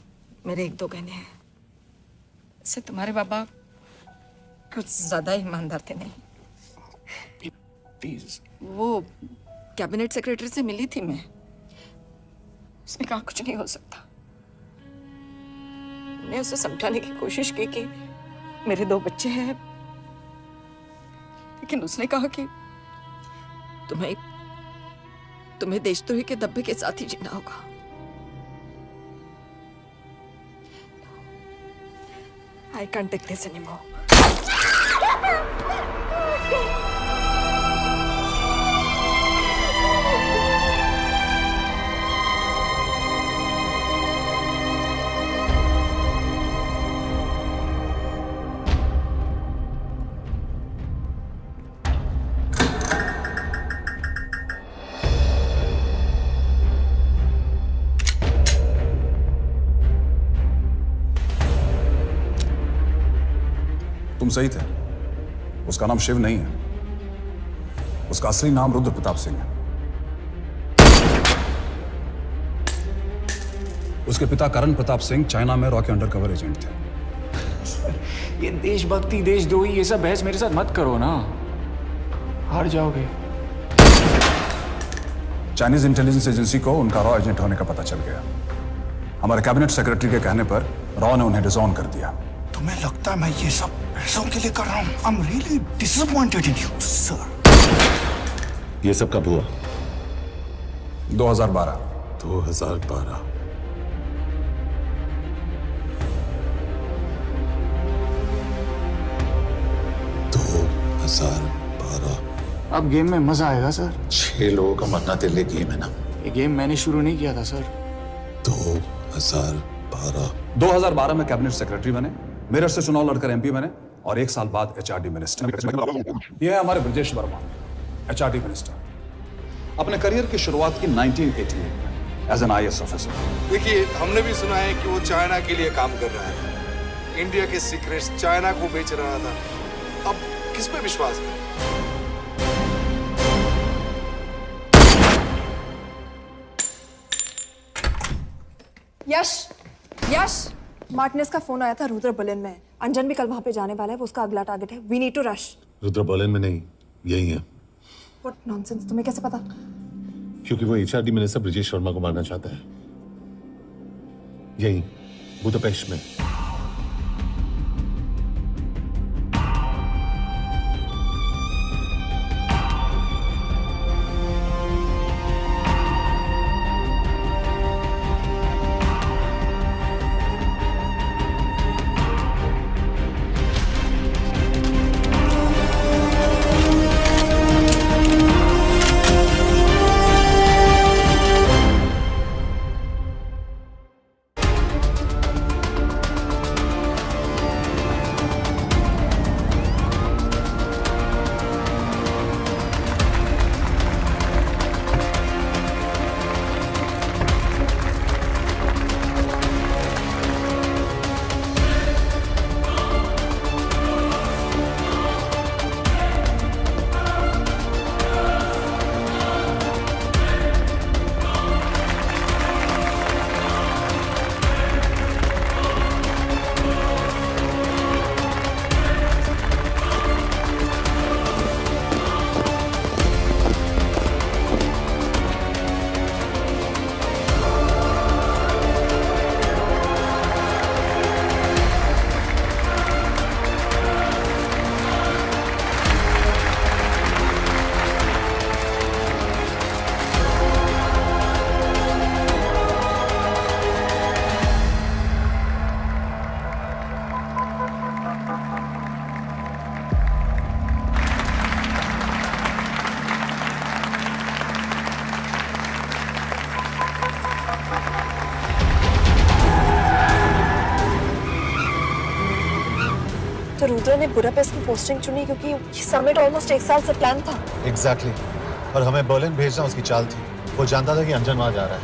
मेरे 1-2 गहने हैं। वैसे तुम्हारे बाबा कुछ ज्यादा ईमानदार थे नहीं। प्लीज। वो कैबिनेट सेक्रेटरी से मिली थी मैं। उसने कहा कुछ नहीं हो सकता। मैंने उसे समझाने की कोशिश की कि मेरे 2 बच्चे हैं, लेकिन उसने कहा कि तुम्हें देशद्रोही के दब्बे के साथ ही जीना होगा। I can't take this anymore. तुम सही थे। उसका नाम शिव नहीं है, उसका असली नाम रुद्र प्रताप सिंह है। उसके पिता करण प्रताप सिंह चाइना में रॉ के अंडर कवर एजेंट थे। ये देशभक्ति देशद्रोही ये सब बहस मेरे साथ मत करो ना, हार जाओगे। चाइनीज इंटेलिजेंस एजेंसी को उनका रॉ एजेंट होने का पता चल गया। हमारे कैबिनेट सेक्रेटरी के कहने पर रॉ ने उन्हें डिसऑन कर दिया। तुम्हें लगता है मैं ये सब पैसों के लिए कर रहा हूँ? I'm really disappointed in you, sir. ये सब कब हुआ? 2012। 2012। अब गेम में मजा आएगा सर। 6 लोगों का मरना दिल्ली गेम है ना। ये गेम मैंने शुरू नहीं किया था सर। 2012 में कैबिनेट सेक्रेटरी बने, मेरठ से चुनाव लड़कर एमपी बने और 1 साल बाद एचआरडी मिनिस्टर। ये है हमारे ब्रजेश वर्मा, एचआरडी मिनिस्टर। अपने करियर की शुरुआत की 1988 में एज एन IAS ऑफिसर। देखिए, हमने भी सुना है कि वो चाइना के लिए काम कर रहा है, इंडिया के सीक्रेट्स चाइना को बेच रहा था। अब किस पे विश्वास करें? यश, मार्टिनेज का फोन आया था रुद्र बर्लिन में। अंजन भी कल वहां पे जाने वाला है, वो उसका अगला टारगेट है। We need to rush. Rudra Berlin में नहीं, यही है। व्हाट नॉनसेंस, तुम्हें कैसे पता? क्योंकि वो एचआरडी मिनिस्टर ब्रजेश वर्मा को मारना चाहता है, यही बुदापेस्ट में। तो रुद्र ने बुडापेस्ट की पोस्टिंग चुनी क्योंकि ये समिट ऑलमोस्ट 1 साल से प्लान था। एग्जैक्टली। और हमें बर्लिन भेजना उसकी चाल थी। वो जानता था कि अंजन वहां जा रहा है।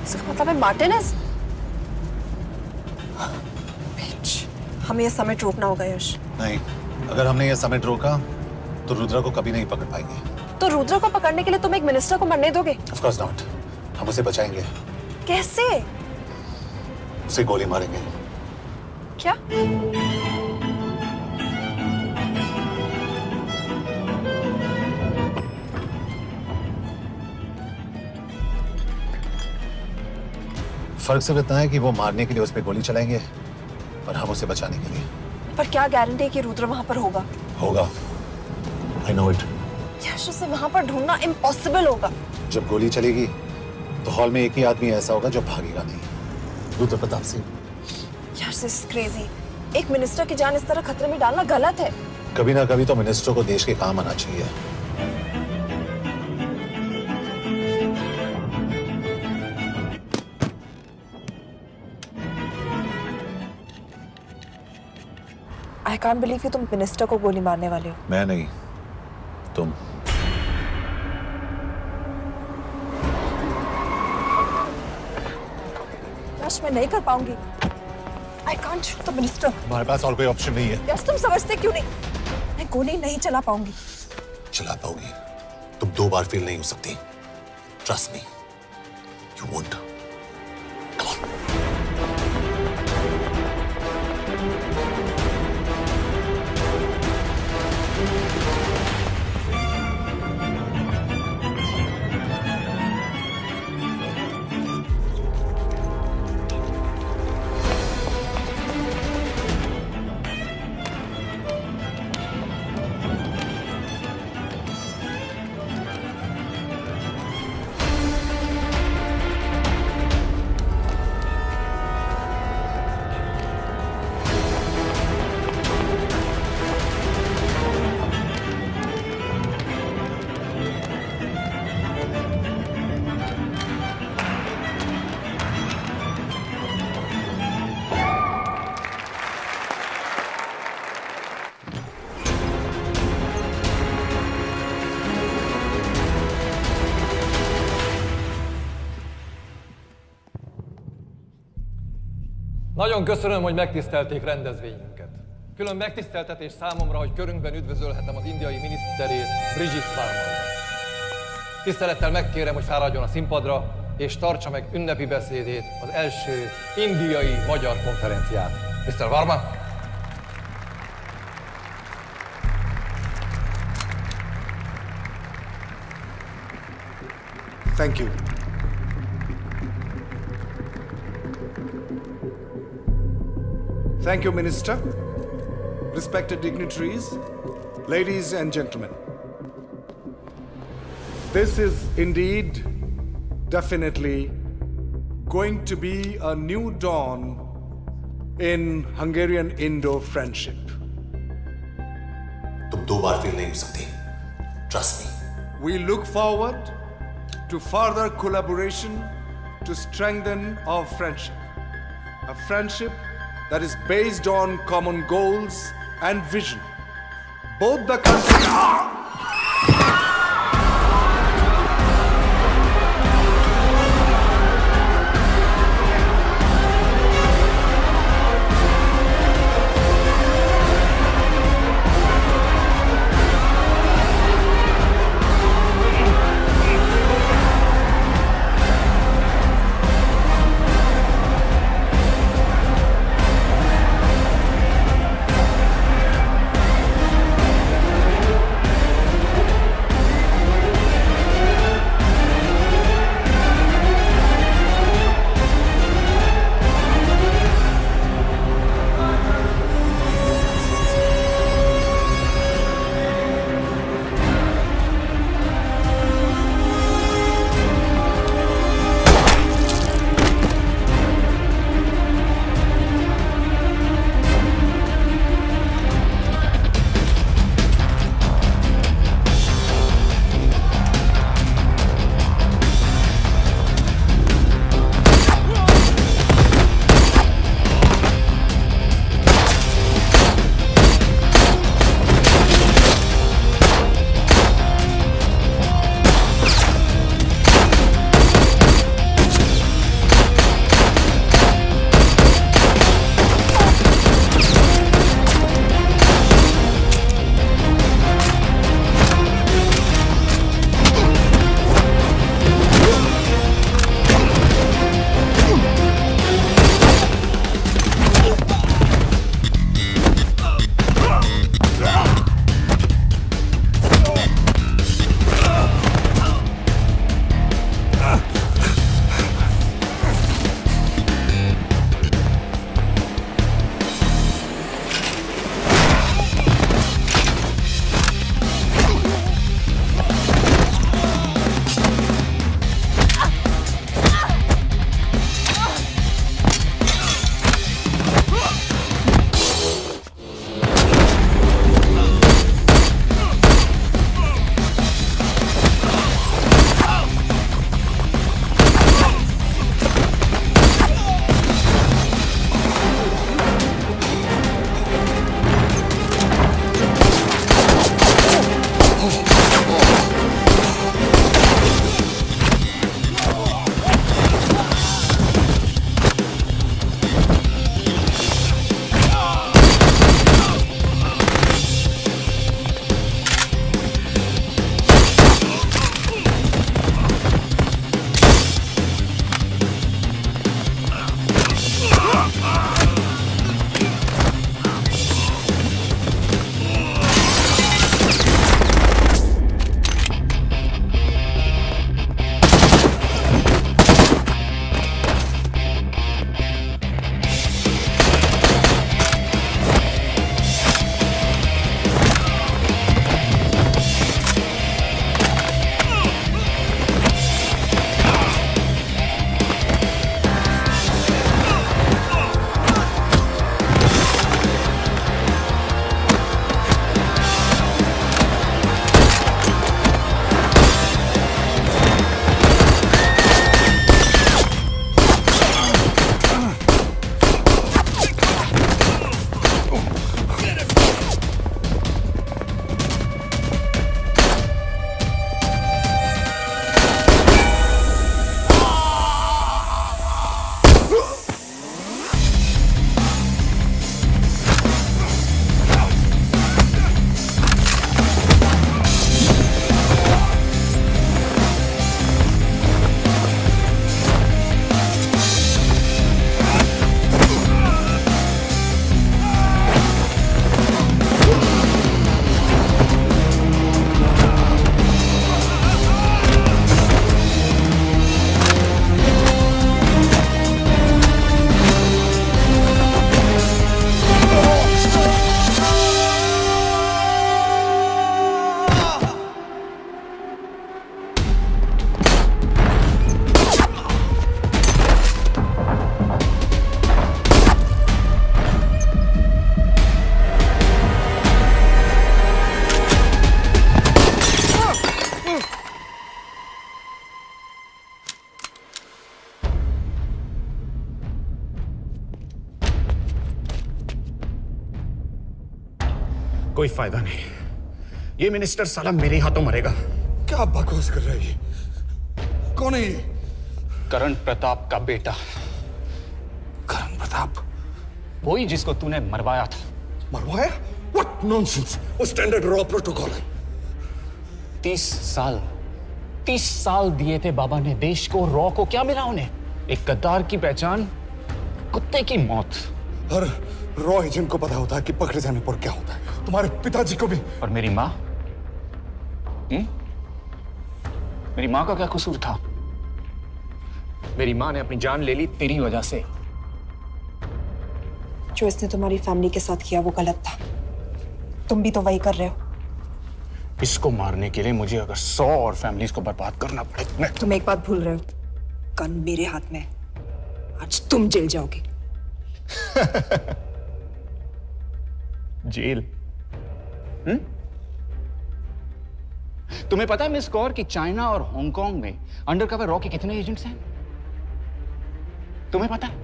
इसका मतलब है मार्टिनेज। हमें ये समिट रोकना होगा यश। नहीं, अगर हमने ये समिट रोका तो रुद्र को कभी नहीं पकड़ पाएंगे। तो रुद्र को पकड़ने के लिए तुम एक मिनिस्टर को मरने दोगे? Of course not. हम उसे बचाएंगे। कैसे? उसे गोली मारेंगे। क्या? फर्क सिर्फ इतना है कि वो मारने के लिए उस पर गोली चलाएंगे और हम उसे बचाने के लिए। पर क्या गारंटी है कि रुद्र वहां पर होगा? होगा, आई नो इट। यश, उसे वहां पर ढूंढना इम्पॉसिबल होगा। जब गोली चलेगी तो हॉल में एक ही आदमी ऐसा होगा जो भागेगा नहीं, रुद्र प्रताप सिंह। यश, दिस इज क्रेजी। एक मिनिस्टर की जान इस तरह खतरे में डालना गलत है। कभी ना कभी तो मिनिस्टर को देश के काम आना चाहिए। आई कांट बिलीव कि तुम मिनिस्टर को गोली मारने वाले हो। मैं नहीं, तुम। यश, मैं नहीं कर पाऊंगी। I can't shoot the minister. हमारे पास और कोई ऑप्शन नहीं है। यश, तुम समझते क्यों नहीं? मैं गोली नहीं चला पाऊंगी। चला पाओगी, तुम 2 बार फेल नहीं हो सकती। Trust me, you won't. Nagyon köszönöm, hogy megtisztelték rendezvényünket. Külön megtiszteltetés számomra, hogy körünkben üdvözölhetem az indiai miniszterét, Brigitte Parmar. Tisztelettel megkérem, hogy fáradjon a színpadra, és tartsa meg ünnepi beszédét az első indiai-magyar konferenciát. Mr. Varma? Thank you. Thank you, Minister. Respected dignitaries, ladies and gentlemen. This is indeed, definitely, going to be a new dawn in Hungarian-Indo friendship. तुम 2 बार fail नहीं हो सकती। Trust me. We look forward to further collaboration to strengthen our friendship. A friendship that is based on common goals and vision. Both the countries... कोई फायदा नहीं, ये minister साला मेरे हाथों मरेगा। क्या बकवास कर रहा है ये? कौन है ये? करण प्रताप का बेटा। करण प्रताप? वही जिसको तूने मरवाया था। मरवाया? What nonsense! वो स्टैंडर्ड रॉ प्रोटोकॉल है। 30 साल दिए थे बाबा ने देश को, रॉ को क्या मिला उन्हें? एक गद्दार की पहचान, कुत्ते की मौत। हर रॉ एजेंट को पता होता है कि पकड़े जाने पर क्या होता है। तुम्हारे पिताजी को भी। और मेरी माँ? मेरी माँ का क्या कसूर था? मेरी माँ ने अपनी जान ले ली तेरी वजह से। जो इसने तुम्हारी फैमिली के साथ किया वो गलत था। तुम भी तो वही कर रहे हो। इसको मारने के लिए मुझे अगर 100 और फैमिलीज को बर्बाद करना पड़े। तुम एक बात भूल रहे हो, गन मेरे हाथ में। आज तुम जेल जाओगे। जेल? तुम्हें पता है मिस कौर कि चाइना और हांगकांग में अंडरकवर रॉ के कितने एजेंट्स हैं? तुम्हें पता है?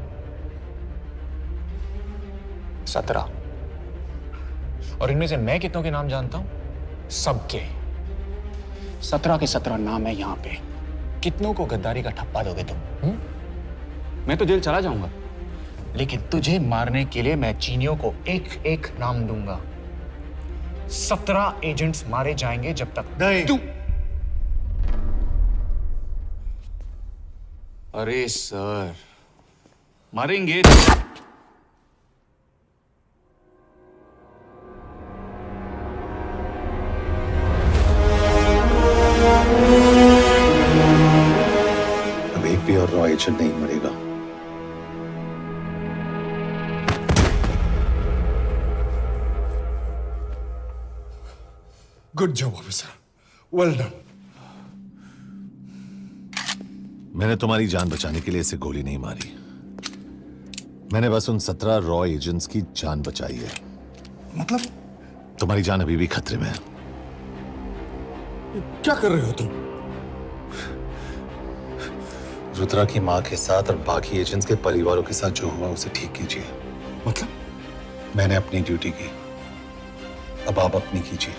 17। और इनमें से मैं कितनों के नाम जानता हूं? सबके। 17 के 17 नाम है यहां पे। कितनों को गद्दारी का ठप्पा दोगे तुम? मैं तो जेल चला जाऊंगा, लेकिन तुझे मारने के लिए मैं चीनियों को एक एक नाम दूंगा। 17 एजेंट्स मारे जाएंगे जब तक तू। अरे सर, मारेंगे। अब एक भी और रॉ एजेंट नहीं मरेगा। Good job officer, well done. मैंने तुम्हारी जान बचाने के लिए इसे गोली नहीं मारी। मैंने बस उन 17 रॉ एजेंट्स की जान बचाई है। मतलब? तुम्हारी जान अभी भी खतरे में है। क्या कर रहे हो तुम? रुद्रा की मां के साथ और बाकी एजेंट्स के परिवारों के साथ जो हुआ उसे ठीक कीजिए। मतलब? मैंने अपनी ड्यूटी की, अब आप अपनी कीजिए।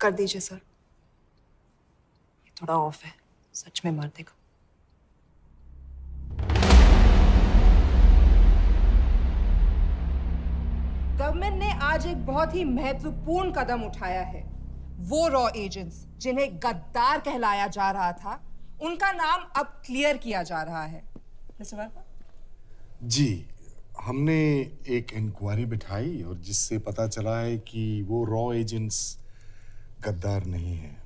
कर दीजिए सर, ये थोड़ा ऑफ है, सच में मार देगा। गवर्नमेंट ने आज एक बहुत ही महत्वपूर्ण कदम उठाया है। वो रॉ एजेंट्स जिन्हें गद्दार कहलाया जा रहा था, उनका नाम अब क्लियर किया जा रहा है। मिस्टर वर्मा? जी, हमने एक इंक्वायरी बिठाई और जिससे पता चला है कि वो रॉ एजेंट्स गद्दार नहीं है।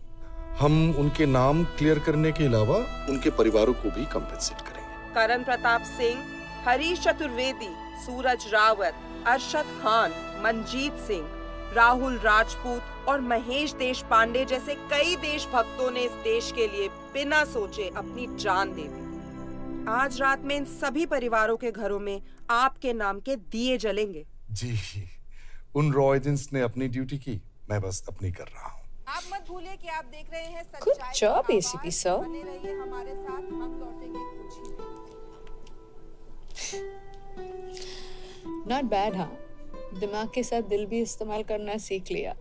हम उनके नाम क्लियर करने के अलावा उनके परिवारों को भी कंपेंसेट करेंगे। करण प्रताप सिंह, हरीश चतुर्वेदी, सूरज रावत, अरशद खान, मनजीत सिंह, राहुल राजपूत और महेश देशपांडे जैसे कई देशभक्तों ने इस देश के लिए बिना सोचे अपनी जान दे दी। आज रात में इन सभी परिवारों के घरों में आपके नाम के दिए जलेंगे। जी, उन रॉ एजेंट्स ने अपनी ड्यूटी की, मैं बस अपनी कर रहा हूँ। आप मत भूलिए कि आप देख रहे हैं Good job, ACP sir. बने रहिए हमारे साथ, हम लौटेंगे कुछ ही देर। Not bad. हाँ, दिमाग के साथ दिल भी इस्तेमाल करना सीख लिया।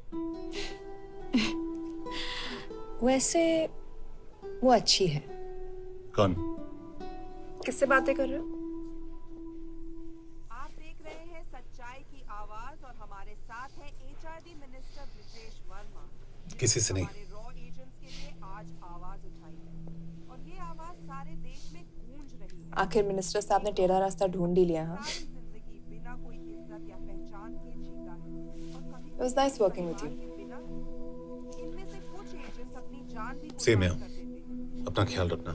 वैसे वो अच्छी है। कौन? किससे बातें कर रहे हो? आप देख रहे हैं सच्चाई की आवाज और हमारे साथ है एचआरडी मिनिस्टर ब्रिजेश वर्मा। किसी से नहीं। रॉ एजेंट्स के लिए आज आवाज उठाई है और ये आवाज सारे देश में गूंज रही है। आखिर मिनिस्टर साहब ने टेढ़ा रास्ता ढूंढ ही लिया। हाँ, जिंदगी बिना कोई इज्जत या पहचान के जीता है और कभी It was nice working with you. इनमें से कुछ एजेंट्स अपनी जान भी सेम है। अपना ख्याल रखना।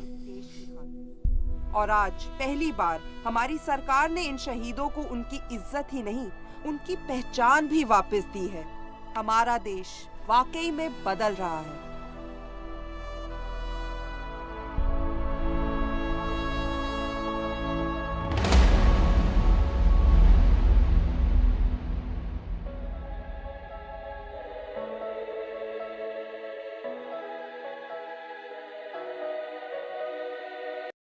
और आज पहली बार हमारी सरकार ने इन शहीदों को उनकी इज्जत ही नहीं, उनकी पहचान भी वापस दी है। हमारा देश वाकई में बदल रहा है।